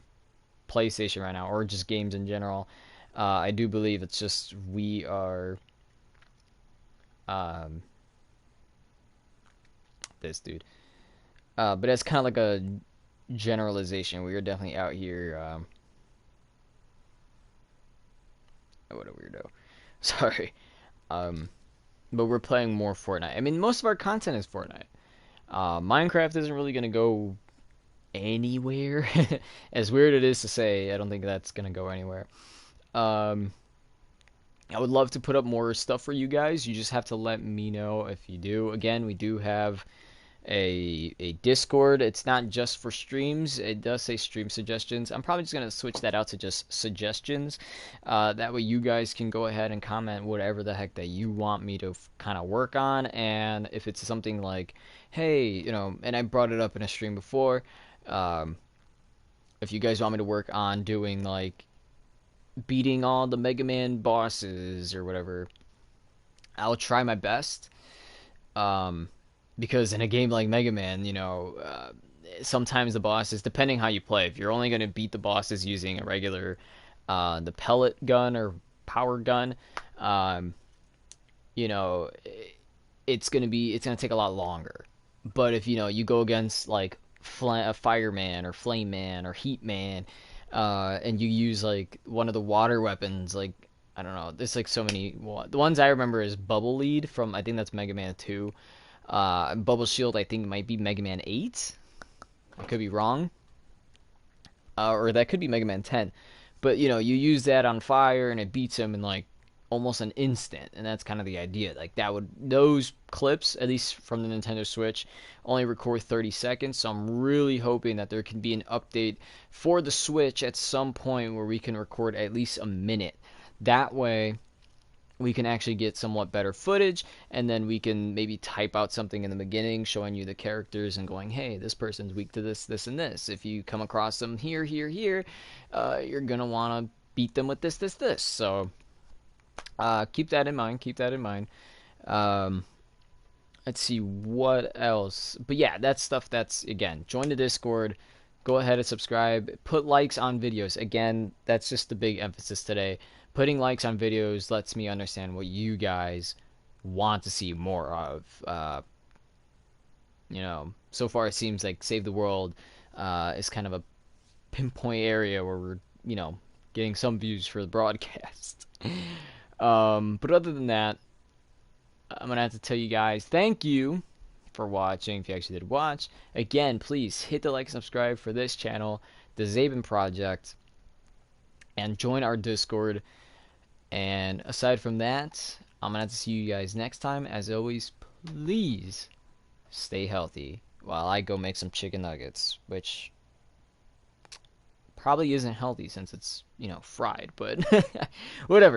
PlayStation right now, or just games in general. I do believe it's just we are. This dude. But it's kind of like a generalization. We are definitely out here What a weirdo. Sorry. But we're playing more Fortnite. I mean, most of our content is Fortnite. Minecraft isn't really gonna go anywhere. As weird it is to say, I don't think that's gonna go anywhere. Um, I would love to put up more stuff for you guys. You just have to let me know if you do. Again, we do have a Discord. It's not just for streams. It does say stream suggestions. I'm probably just gonna switch that out to just suggestions. That way you guys can go ahead and comment whatever the heck that you want me to kind of work on. And if it's something like, hey, you know, and I brought it up in a stream before, if you guys want me to work on doing like beating all the Mega Man bosses or whatever, I'll try my best. Because in a game like Mega Man, you know, sometimes the bosses, depending how you play, if you're only going to beat the bosses using a regular, the pellet gun or power gun, you know, it's going to take a lot longer. But if, you know, you go against like a Fireman or Flame Man or Heat Man, and you use like one of the water weapons, like, I don't know, there's like so many. The ones I remember is Bubble Lead from, I think that's Mega Man 2. Bubble Shield, I think, might be Mega Man 8. I could be wrong. Or that could be Mega Man 10. But, you know, you use that on fire and it beats him in, like, almost an instant. And that's kind of the idea. Like, those clips, at least from the Nintendo Switch, only record 30 seconds. So I'm really hoping that there can be an update for the Switch at some point where we can record at least a minute. That way we can actually get somewhat better footage, and then we can maybe type out something in the beginning showing you the characters and going, hey, this person's weak to this, this, and this. If you come across them here, here, here, you're going to want to beat them with this, this, this. So keep that in mind. Keep that in mind. Let's see what else. But yeah, that's stuff that's, again, join the Discord. Go ahead and subscribe. Put likes on videos. Again, that's just the big emphasis today. Putting likes on videos lets me understand what you guys want to see more of. You know, so far it seems like Save the World is kind of a pinpoint area where we're, you know, getting some views for the broadcast. But other than that, I'm going to have to tell you guys thank you for watching, if you actually did watch. Again, please hit the like and subscribe for this channel, the Zaben Project, and join our Discord. And aside from that, I'm going to have to see you guys next time. As always, please stay healthy while I go make some chicken nuggets, which probably isn't healthy since it's, you know, fried, but whatever.